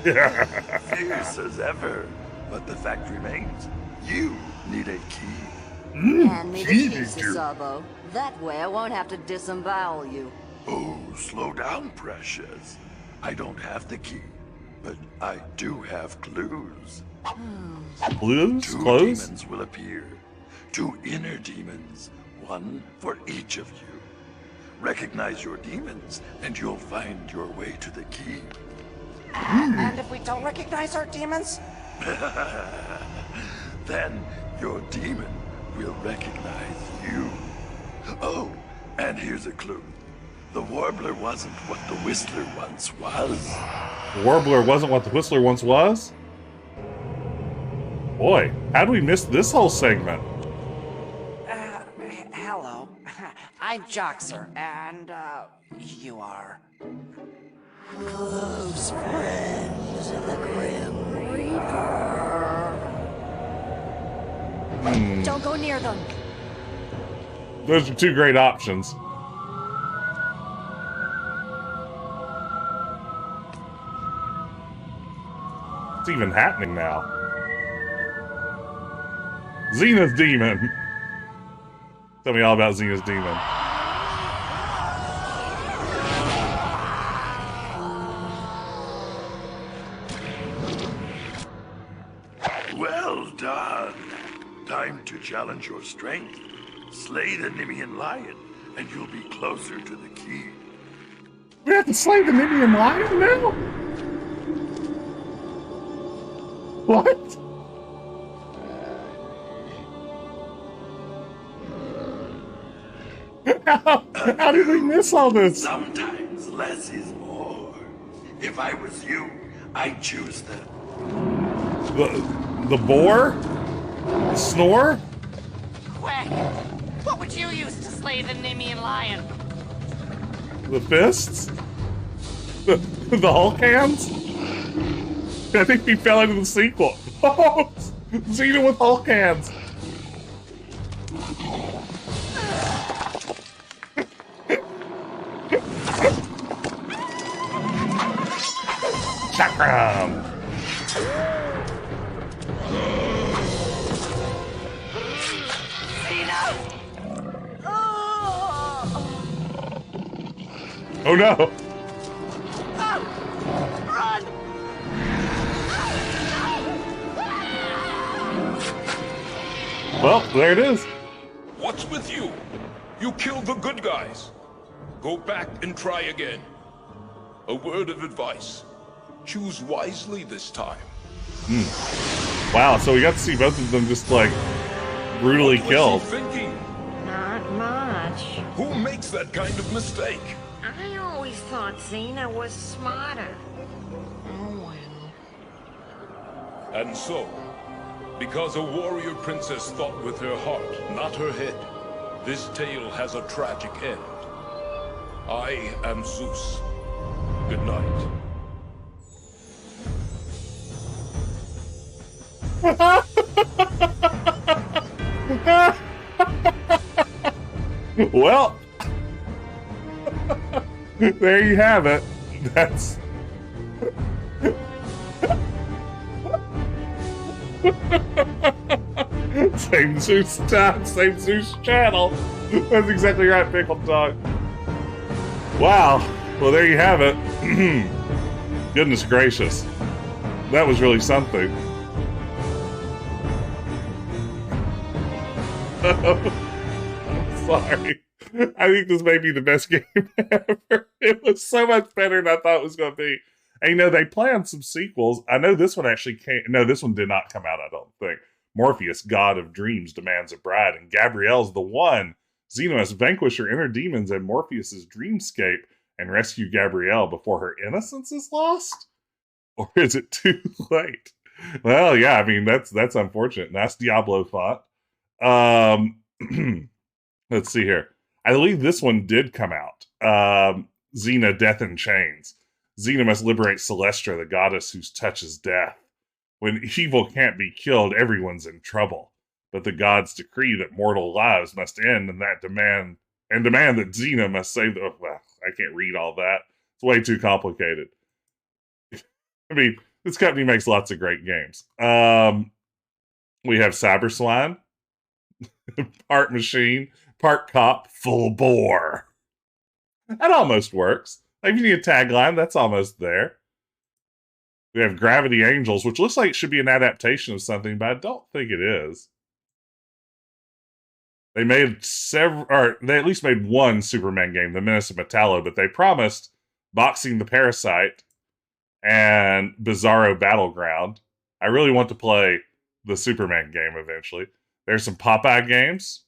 Fierce as ever. But the fact remains, you need a key. Hand me the key, Sasabo. That way I won't have to disembowel you. Oh, slow down, precious. I don't have the key, but I do have clues. Clues? Two Clothes? demons will appear. Two inner demons. One for each of you. Recognize your demons, and you'll find your way to the key. And if we don't recognize our demons? Then your demon will recognize you. Oh, and here's a clue. The Warbler wasn't what the Whistler once was. The Warbler wasn't what the Whistler once was? Boy, how'd we miss this whole segment? Hello. I'm Joxer, and, you are? Close friends of the Grim Reaper. Don't go near them. Those are two great options. What's even happening now? Xena's demon. Tell me all about Xena's demon. Well done. Time to challenge your strength. Slay the Nimian lion, and you'll be closer to the key. We have to slay the Nimian lion now? What? How did we miss all this? Sometimes less is more. If I was you, I'd choose the boar? The snore? Quick! What would you use to slay the Nimian lion? The fists? The Hulk hands? I think we fell into the sequel. Oh, Xena with Hulk hands. Chakram! Oh no! Run! Well, there it is. What's with you? You killed the good guys. Go back and try again. A word of advice. Choose wisely this time. Wow, so we got to see both of them just, like, brutally killed. What was he thinking? Not much. Who makes that kind of mistake? I always thought Xena was smarter. Oh, well. And so, because a warrior princess thought with her heart, not her head, this tale has a tragic end. I am Zeus. Good night. Well, There you have it. That's... Same Zeus time, same Zeus channel. That's exactly right, Pickle Dog. Wow. Well, there you have it. Goodness gracious. That was really something. I'm sorry. I think this may be the best game ever. It was so much better than I thought it was going to be. And you know, they planned some sequels. I know this one actually came. No, this one did not come out, I don't think. Morpheus, God of Dreams, demands a bride, and Gabrielle's the one. Xena must vanquish her inner demons in Morpheus's dreamscape and rescue Gabrielle before her innocence is lost? Or is it too late? Well, yeah, I mean, that's unfortunate. That's Diablo font. Let's see here. I believe this one did come out. Xena, Death in Chains. Xena must liberate Celestra, the goddess whose touch is death. When evil can't be killed, everyone's in trouble. But the gods decree that mortal lives must end, and demand that Xena must save the... Well, I can't read all that. It's way too complicated. I mean, this company makes lots of great games. We have Cyber Swine, Part Machine, Part Cop, Full Bore. That almost works. Like, if you need a tagline, that's almost there. We have Gravity Angels, which looks like it should be an adaptation of something, but I don't think it is. They made they at least made one Superman game, The Menace of Metallo, but they promised Boxing the Parasite and Bizarro Battleground. I really want to play the Superman game eventually. There's some Popeye games.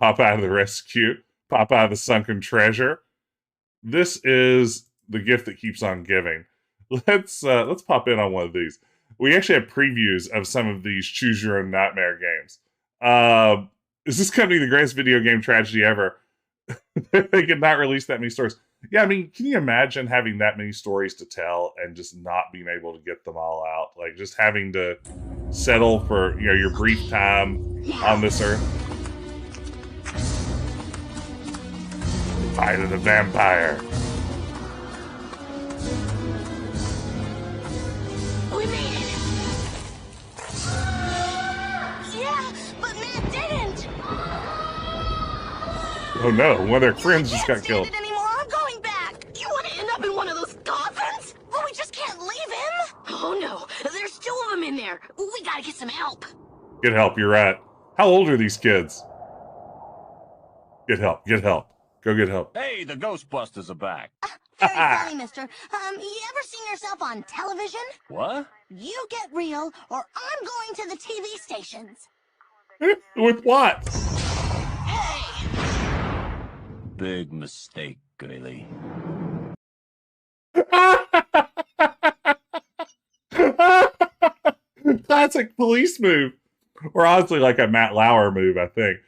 Popeye the Rescue. Popeye the Sunken Treasure. This is the gift that keeps on giving. Let's pop in on one of these. We actually have previews of some of these Choose Your Own Nightmare games. Is this company the greatest video game tragedy ever? They could not release that many stories. Yeah, I mean, can you imagine having that many stories to tell and just not being able to get them all out? Like, just having to settle for, you know, your brief time on this earth. Fight of the Vampire. We made it! Yeah, but Matt didn't! Oh no, one of their friends just got killed. Anymore. I'm going back! You want to end up in one of those coffins? Well, we just can't leave him! Oh no, there's two of them in there. We gotta get some help. Get help, you're right. How old are these kids? Get help, get help. Go get help. Hey, the Ghostbusters are back. Very funny, mister. You ever seen yourself on television? What? You get real, or I'm going to the TV stations. With what? Hey! Big mistake, girlie. Classic police move. Or honestly, like a Matt Lauer move, I think.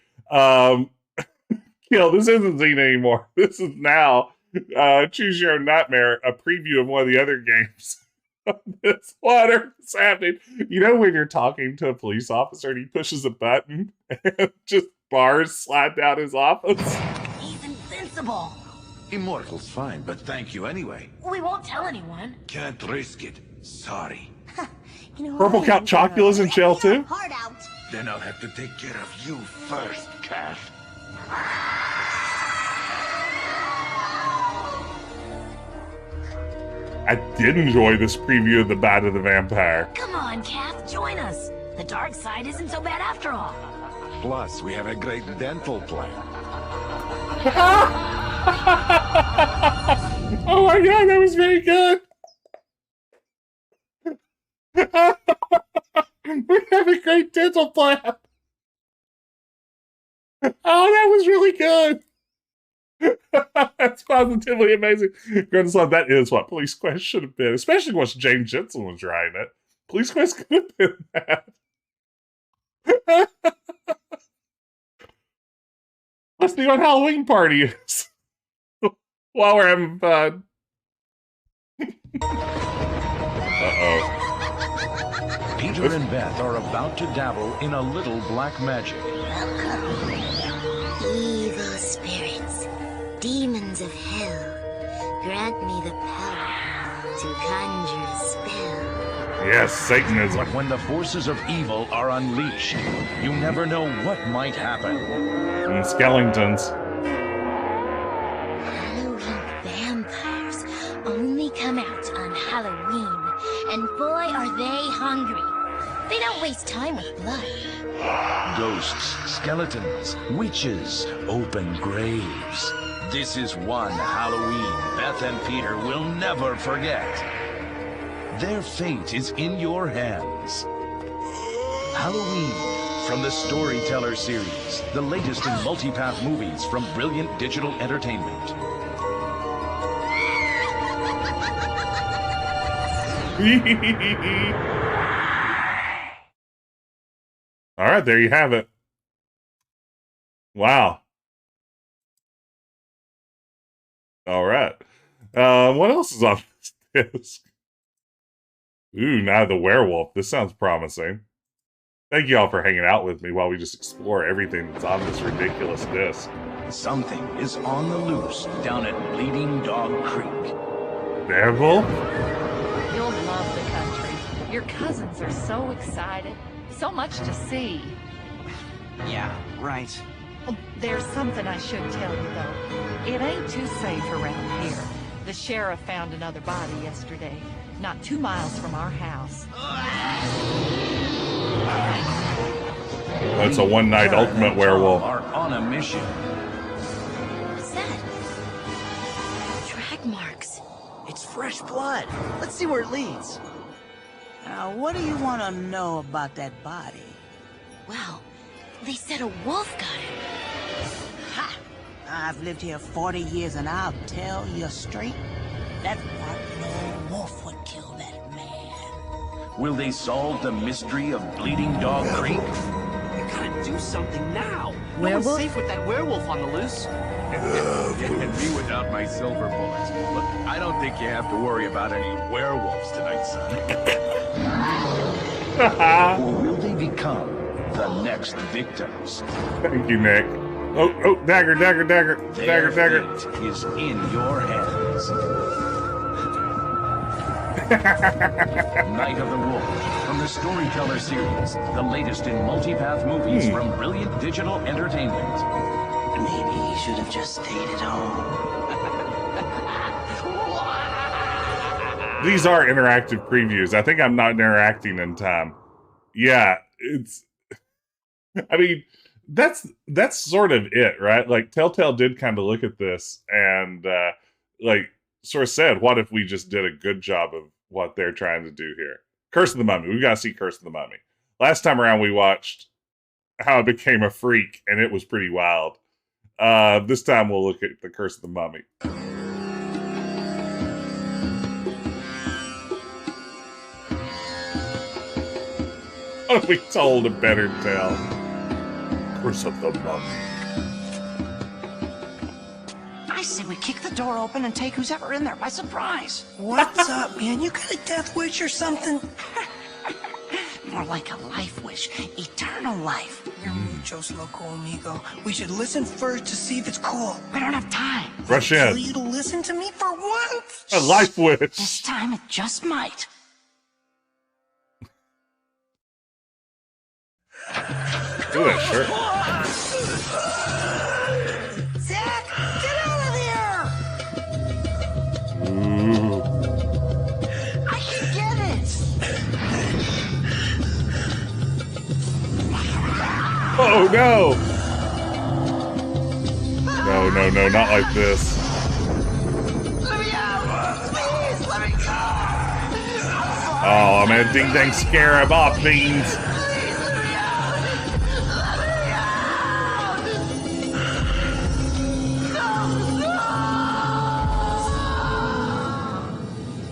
You know, this isn't Xena anymore. This is now Choose Your Own Nightmare, a preview of one of the other games. This water is happening. You know when you're talking to a police officer and he pushes a button and just bars slide down his office? He's invincible. Immortal's fine, but thank you anyway. We won't tell anyone. Can't risk it. Sorry. You know, Purple Count Chocula's in jail too? Heart out. Then I'll have to take care of you first, Cat. I did enjoy this preview of the Bite of the Vampire. Come on, Kath, join us. The dark side isn't so bad after all. Plus, we have a great dental plan. Oh my god, that was very good. We have a great dental plan. Oh, that was really good. That's positively amazing. Goodness, that is what Police Quest should have been, especially once James Jensen was writing it. Police Quest could have been that. Let's do on Halloween parties while we're having fun. Uh-oh. Peter and Beth are about to dabble in a little black magic. Evil spirits, demons of hell, Grant me the power to conjure a spell. Yes, Satanism. But when the forces of evil are unleashed, you never know what might happen. And skeletons. Halloween vampires only come out on Halloween, and boy are they hungry. They don't waste time with blood. Ghosts, skeletons, witches, open graves. This is one Halloween Beth and Peter will never forget. Their fate is in your hands. Halloween, from the Storyteller series, the latest in multipath movies from Brilliant Digital Entertainment. All right, there you have it. Wow. All right. What else is on this disc? Ooh, now the werewolf. This sounds promising. Thank you all for hanging out with me while we just explore everything that's on this ridiculous disc. Something is on the loose down at Bleeding Dog Creek. Devil? You'll love the country. Your cousins are so excited. So much to see. Yeah, right. There's something I should tell you, though. It ain't too safe around here. The sheriff found another body yesterday, not 2 miles from our house. That's a one-night ultimate werewolf. Are on a mission. What's that? Drag marks. It's fresh blood. Let's see where it leads. Now, what do you want to know about that body? Well, they said a wolf got him. Ha! I've lived here 40 years and I'll tell you straight, that no wolf would kill that man. Will they solve the mystery of Bleeding Dog Creek? You gotta do something now. No Werewolf? one's safe with that werewolf on the loose. And me without my silver bullets. Look, I don't think you have to worry about any werewolves tonight, son. Or will they become the next victims? Thank you, Nick. Oh, dagger. Their Dagger. fate is in your hands. Night of the Wolf, from the Storyteller series, the latest in multipath movies from Brilliant Digital Entertainment. Maybe he should have just stayed at home. These are interactive previews. I think I'm not interacting in time. Yeah, it's... I mean, that's sort of it, right? Like, Telltale did kind of look at this and, sort of said, what if we just did a good job of what they're trying to do here? Curse of the Mummy. We got to see Curse of the Mummy. Last time around, we watched How I Became a Freak, and it was pretty wild. This time, we'll look at the Curse of the Mummy. What if we told a better tale? Curse of the Mummy. I say we kick the door open and take who's ever in there by surprise. What's up, man? You got a death wish or something? More like a life wish. Eternal life. You're muchos loco, amigo. We should listen first to see if it's cool. We don't have time. Rush in. Tell you to listen to me for once. A life wish. This time it just might. Look at that shirt. Zach, get out of there! Ooh. I can get it. Oh no! No, not like this. Let me out! Please, let me go! Oh, I'm a ding dang scarab off beans.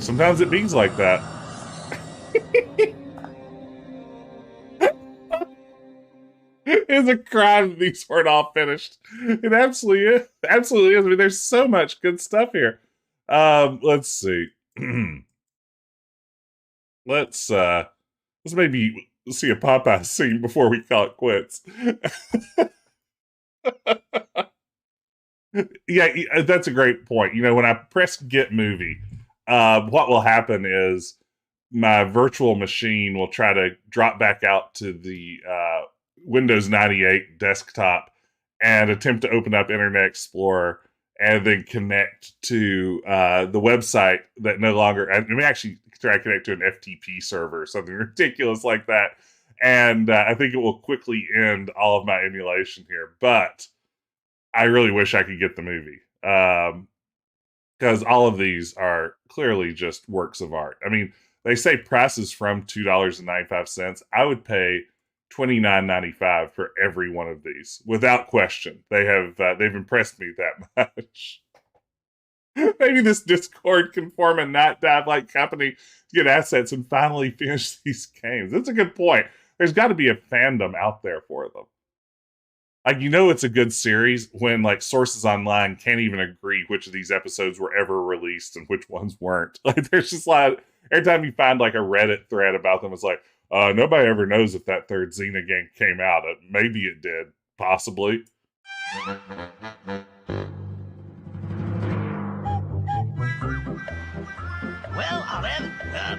Sometimes it beings like that. It's a crime that these weren't all finished. It absolutely is. Absolutely is. I mean, there's so much good stuff here. Let's see. Let's maybe see a Popeye scene before we call it quits. Yeah, that's a great point. You know, when I press Get Movie, what will happen is my virtual machine will try to drop back out to the Windows 98 desktop and attempt to open up Internet Explorer and then connect to the website that no longer, I mean, actually try to connect to an FTP server or something ridiculous like that. And I think it will quickly end all of my emulation here. But I really wish I could get the movie. Because all of these are clearly just works of art. I mean, they say prices from $2.95. I would pay $29.95 for every one of these without question. They've impressed me that much. Maybe this Discord can form a not dive like company to get assets and finally finish these games. That's a good point. There's got to be a fandom out there for them. Like, you know, it's a good series when like sources online can't even agree which of these episodes were ever released and which ones weren't. Like, there's just like every time you find like a Reddit thread about them, it's like, nobody ever knows if that third Xena game came out. Maybe it did, possibly. Well, Olive,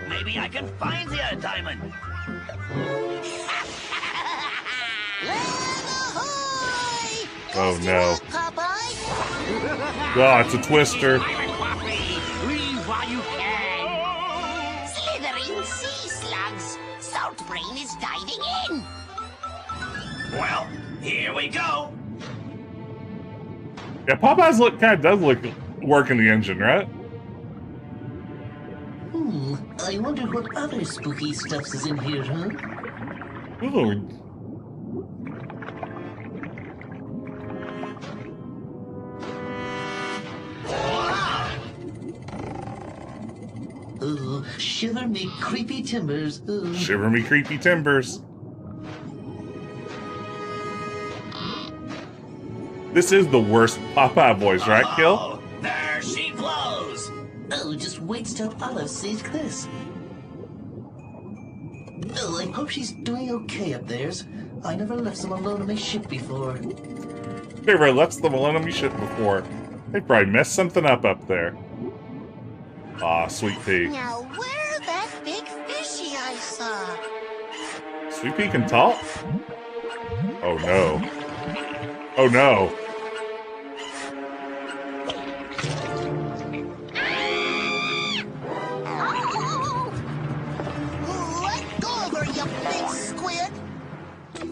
maybe I can find the diamond. Oh no. Oh, it's a twister. Leave while you can. Slithering sea slugs. Saltbrain is diving in. Well, here we go. Yeah, Popeye's does look working the engine, right? I wonder what other spooky stuffs is in here, huh? Ooh. Ooh, shiver me creepy timbers. Ooh. Shiver me creepy timbers. This is the worst Popeye voice, right, Kill? There she blows. Oh, just wait till Olive sees this. Oh, I hope she's doing okay up there. I never left them alone on my ship before. Never left them alone on my ship before. They probably messed something up there. Aw, Sweet Pea. Now, where that big fishy I saw? Sweet Pea can talk? Oh no. Oh no. Let go of her, you big squid!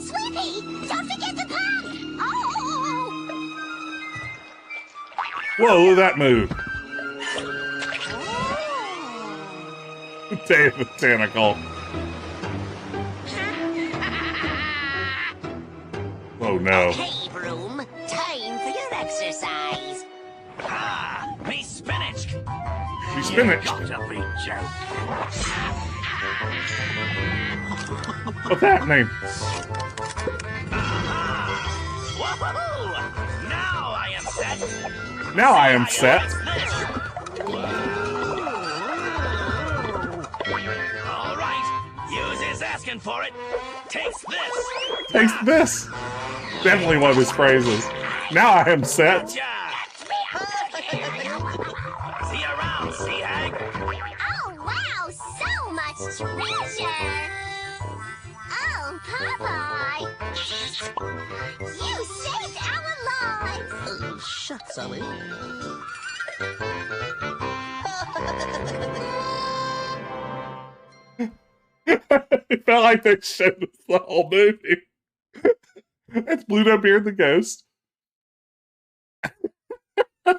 Sweetie, don't forget the pump! Oh! Whoa, look at that move. Day of the Tentacle. Oh no. Okay, Broom, time for your exercise. Ah, me spinach. Me spinach. You've got to be joking. What's happening? Woohoo! Now I am set. Now I am set. All right, Hughes is asking for it. Takes this. Takes this. Definitely one of his phrases. Now I am set. See you around, Sea Hag. Oh, wow, so much treasure! Oh, Popeye! You saved our lives! Oh, shucks, Ollie. It felt like they showed us the whole movie. It's Pluto Beard the Ghost. I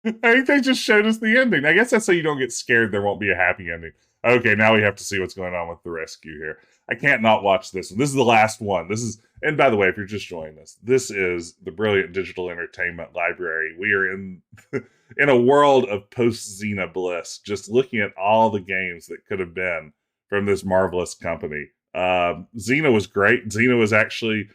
think they just showed us the ending. I guess that's so you don't get scared there won't be a happy ending. Okay, now we have to see what's going on with the rescue here. I can't not watch this one. This is the last one. And by the way, if you're just joining us, this is the Brilliant Digital Entertainment Library. We are in in a world of post-Xena bliss, just looking at all the games that could have been from this marvelous company. Xena was great. Xena was actually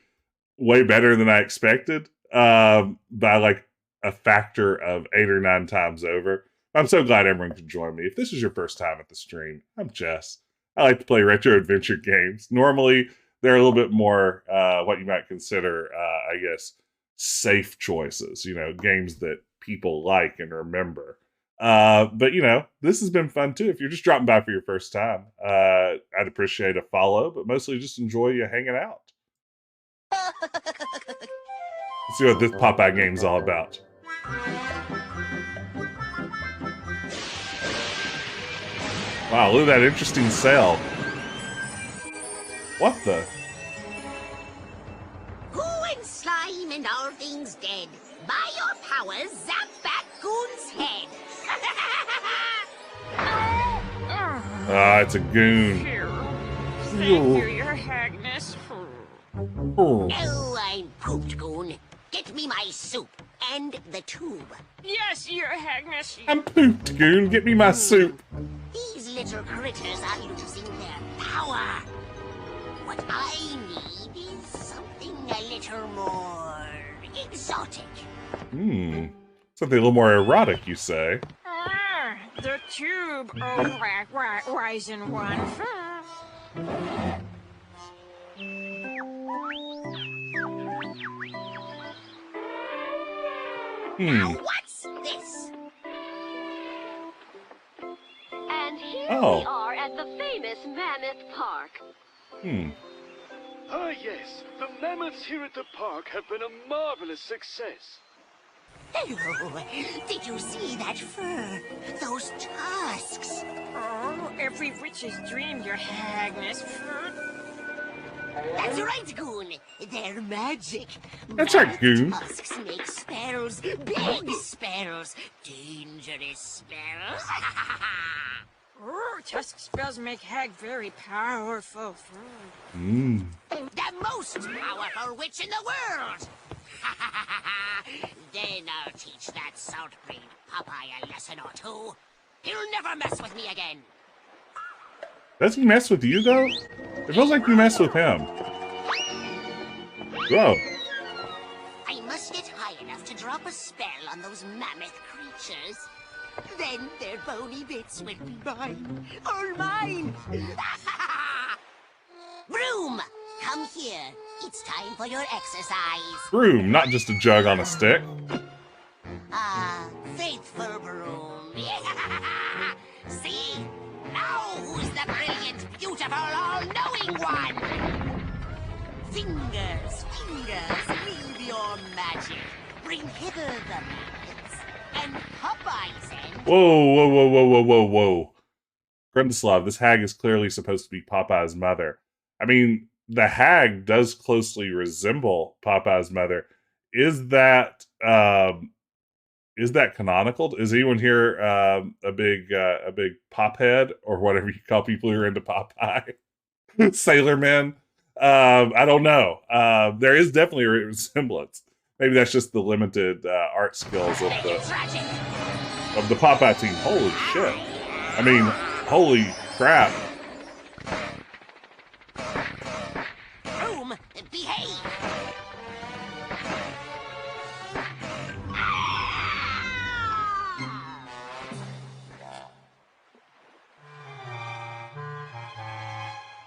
way better than I expected, by like a factor of 8 or 9 times over. I'm so glad everyone could join me. If this is your first time at the stream, I'm Jess. I like to play retro adventure games. Normally, they're a little bit more what you might consider, I guess, safe choices, games that people like and remember. But this has been fun too. If you're just dropping by for your first time, I'd appreciate a follow, but mostly just enjoy you hanging out. Let's see what this Popeye game's all about. Wow, look at that interesting sail. What the? Goo and slime and all things dead. By your powers, zap back Goon's head. It's a goon. Thank you, Your Haghness. Oh, I'm pooped, Goon. Get me my soup and the tube. Yes, Your Haghness. I'm pooped, Goon. Get me my soup. These little critters are losing their power. What I need is something a little more exotic. Something a little more erotic, you say? The tube, oh, rising one. Now what's this? And here we are at the famous Mammoth Park. Ah, yes. The mammoths here at the park have been a marvelous success. Oh, did you see that fur? Those tusks? Oh, every witch's dream, Your Haghness. That's right, Goon. They're magic. That's right, Goon. Tusks make spells, big spells, dangerous spells. Tusk spells make Hag very powerful. The most powerful witch in the world. Then I'll teach that salt-brained Popeye a lesson or two. He'll never mess with me again. Does he mess with you, though? It feels like you mess with him. Whoa. I must get high enough to drop a spell on those mammoth creatures. Then their bony bits will be mine. All mine! Broom, come here. It's time for your exercise. Broom, not just a jug on a stick. Faithful Broom. See? Now who's the brilliant, beautiful, all-knowing one? Fingers, leave your magic. Bring hither the maggots. And Popeye's end. Whoa. Grundislav, this hag is clearly supposed to be Popeye's mother. I mean, the hag does closely resemble Popeye's mother. Is that canonical? Is anyone here a big pop head or whatever you call people who are into Popeye? Sailor men? I don't know. There is definitely a resemblance. Maybe that's just the limited art skills of the Popeye team. Holy shit! I mean, holy crap! Broom, behave.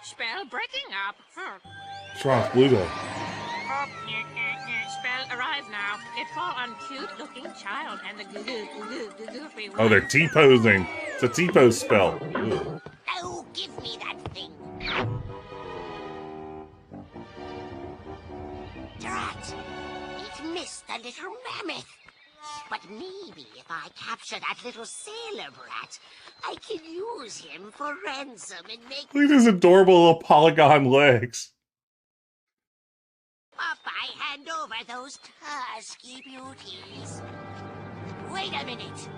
Spell breaking up. What's wrong with Bluto? Spell arrive now. It fall on cute-looking child and the goofy one. Oh, they're T-posing. It's a T-pose spell. Ooh. Oh, give me that thing. Drat! It missed the little mammoth. But maybe if I capture that little sailor brat, I can use him for ransom and make... Look at his adorable little polygon legs. Popeye, hand over those tusky beauties. Wait a minute.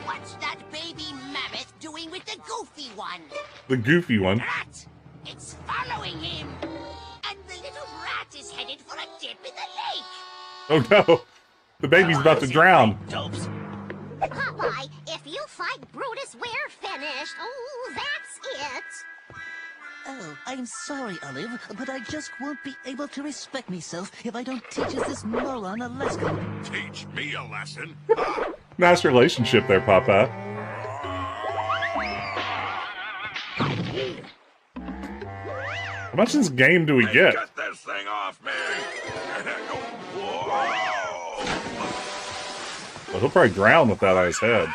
What's that baby mammoth doing with the goofy one? The goofy one? Rat! It's following him. And the little rat is headed for a dip in the lake. Oh no! The baby's about to drown. Popeye, if you fight Brutus, we're finished. Oh, that's it. Oh, I'm sorry, Olive, but I just won't be able to respect myself if I don't teach this moron a lesson. Teach me a lesson? Nice relationship there, Papa. How much of this game do we get? Get this thing off me! He'll probably drown with that on his head.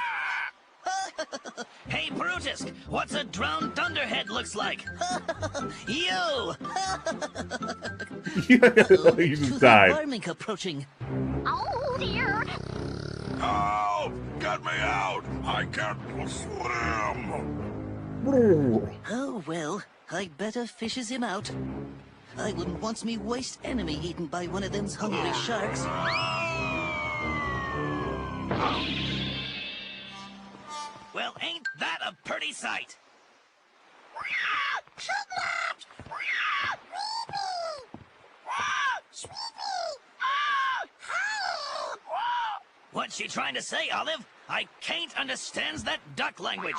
Hey, Brutus, what's a drowned thunderhead looks like? You! You just died. Warming approaching. Oh, dear. Help! Get me out! I can't swim! Oh, well, I'd better fishes him out. I wouldn't want me waste enemy eaten by one of them's hungry sharks. Well, ain't that a pretty sight? What's she trying to say, Olive? I can't understands that duck language.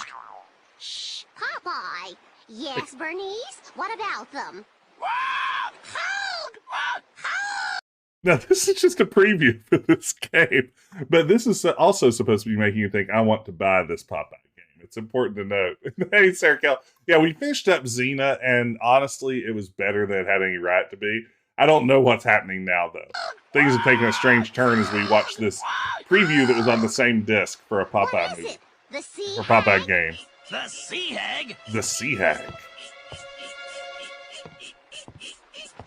Shh, Popeye. Yes, Bernice? What about them? Now, this is just a preview for this game, but this is also supposed to be making you think, I want to buy this Popeye game. It's important to note. Hey, Sarah Cal. Yeah, we finished up Xena, and honestly, it was better than it had any right to be. I don't know what's happening now, though. Things have taken a strange turn as we watch this preview that was on the same disc for a Popeye movie. The sea Or Popeye game. The sea hag? The Sea Hag.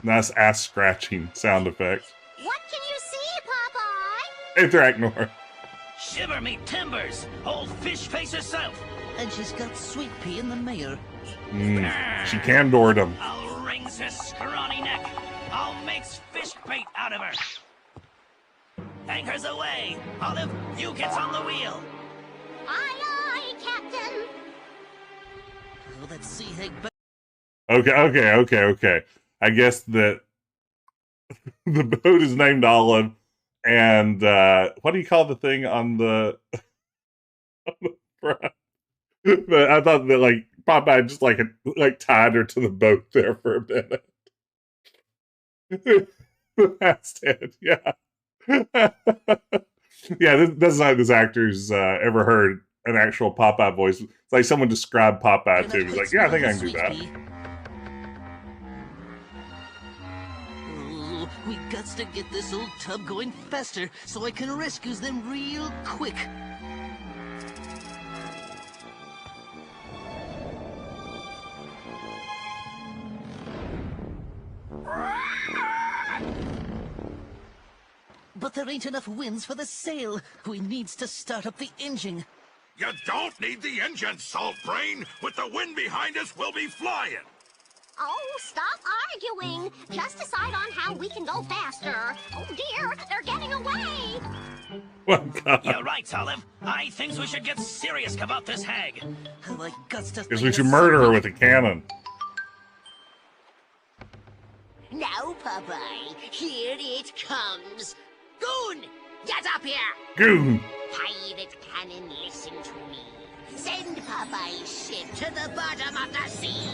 Nice ass scratching sound effect. What can you see, Popeye? Hey, Draknor. Shiver me timbers! Old fish face herself! And she's got Sweet Pea in the mayor. She candored him. I'll wrings her scrawny neck. I'll makes fish bait out of her. Anchors away. Olive, you gets on the wheel. Aye, aye, Captain. Oh, that sea hag. Okay. I guess that the boat is named Olive, and what do you call the thing on the front? But I thought that like Popeye just like tied her to the boat there for a minute. The masthead, yeah. Yeah, that's not this actor's ever heard an actual Popeye voice. It's like someone described Popeye to him. He's like, yeah, I think I can do that. Oh, we gots to get this old tub going faster so I can rescue them real quick. But there ain't enough winds for the sail. We needs to start up the engine. You don't need the engine, Salt Brain. With the wind behind us, we'll be flying. Oh, stop arguing. Just decide on how we can go faster. Oh, dear, they're getting away. Oh, God. You're right, Olive. I think we should get serious about this hag. Like guts to Because we should murder her with a cannon. Now, Popeye, here it comes. Goon, get up here. Goon. Pirate cannon, listen to me. Send Popeye's ship to the bottom of the sea.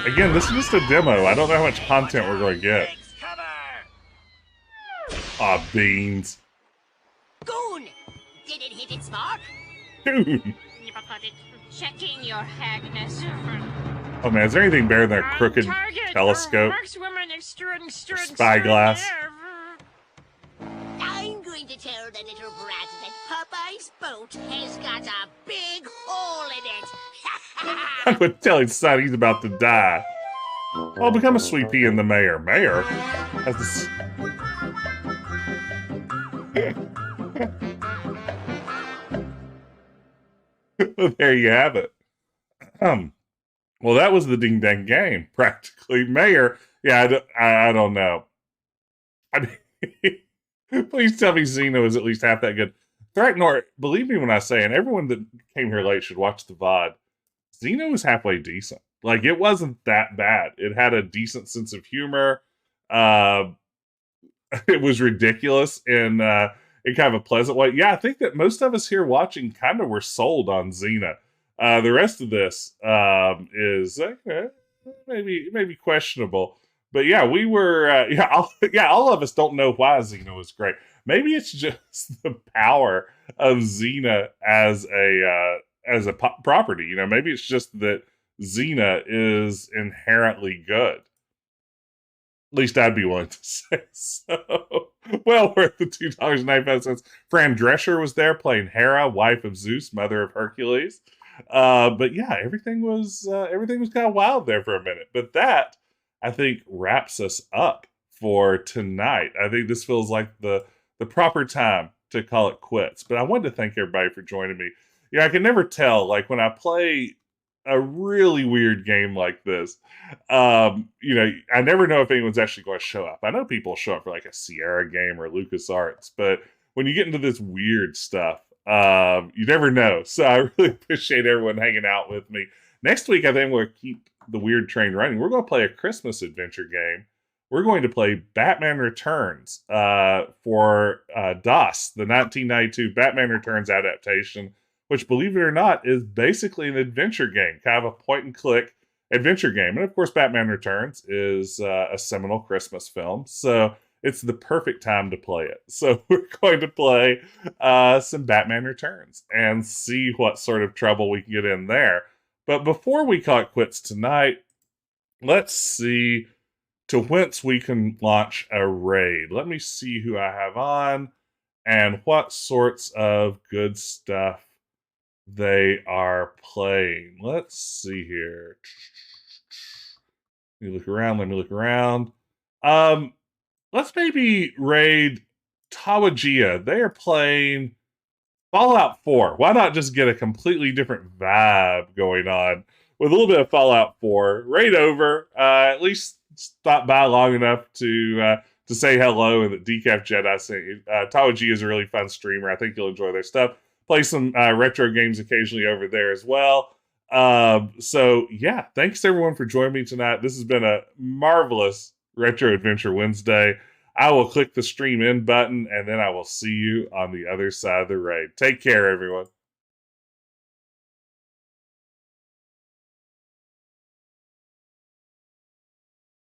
Again, this is just a demo. I don't know how much content we're going to get. Aw, beans. Goon, did it hit its mark? Goon. Checking your hagness. Oh man, is there anything better than a crooked telescope? Spyglass. I'm going to tell the little brat that Popeye's boat has got a big hole in it. I would tell his son he's about to die. I'll become a Sweet Pea in the mayor. Mayor? That's there you have it. Well, that was the Ding Dang game, practically. Mayor, yeah, I don't know. I mean, please tell me Xena was at least half that good. Draknor, believe me when I say, and everyone that came here late should watch the VOD, Xena was halfway decent. Like, it wasn't that bad. It had a decent sense of humor. It was ridiculous in kind of a pleasant way. Yeah, I think that most of us here watching kind of were sold on Xena. The rest of this is maybe questionable, but yeah, we were all of us don't know why Xena was great. Maybe it's just the power of Xena as a property. You know, maybe it's just that Xena is inherently good. least I'd be willing to say so. Well worth the $2.95. Fran Drescher was there playing Hera, wife of Zeus, mother of Hercules. But yeah, everything was kind of wild there for a minute. But that, I think, wraps us up for tonight. I think this feels like the proper time to call it quits. But I wanted to thank everybody for joining me. Yeah, I can never tell, like, when I play a really weird game like this, I never know if anyone's actually going to show up. I know people show up for like a Sierra game or LucasArts, but when you get into this weird stuff, you never know. So I really appreciate everyone hanging out with me. Next week, I think we'll keep the weird train running. We're going to play a Christmas adventure game. We're going to play Batman Returns for DOS, the 1992 Batman Returns adaptation, which, believe it or not, is basically an adventure game, kind of a point-and-click adventure game. And, of course, Batman Returns is a seminal Christmas film, so it's the perfect time to play it. So we're going to play some Batman Returns and see what sort of trouble we can get in there. But before we call it quits tonight, let's see to whence we can launch a raid. Let me see who I have on and what sorts of good stuff they are playing. Let's see here. Let me look around. Let's maybe raid Tawagia. They are playing Fallout 4. Why not just get a completely different vibe going on with a little bit of Fallout 4? Raid over. At least stop by long enough to say hello and that Decaf Jedi sent you. Tawagia is a really fun streamer. I think you'll enjoy their stuff. Play some retro games occasionally over there as well. So yeah, thanks everyone for joining me tonight. This has been a marvelous Retro Adventure Wednesday. I will click the stream end button and then I will see you on the other side of the raid. Take care, everyone.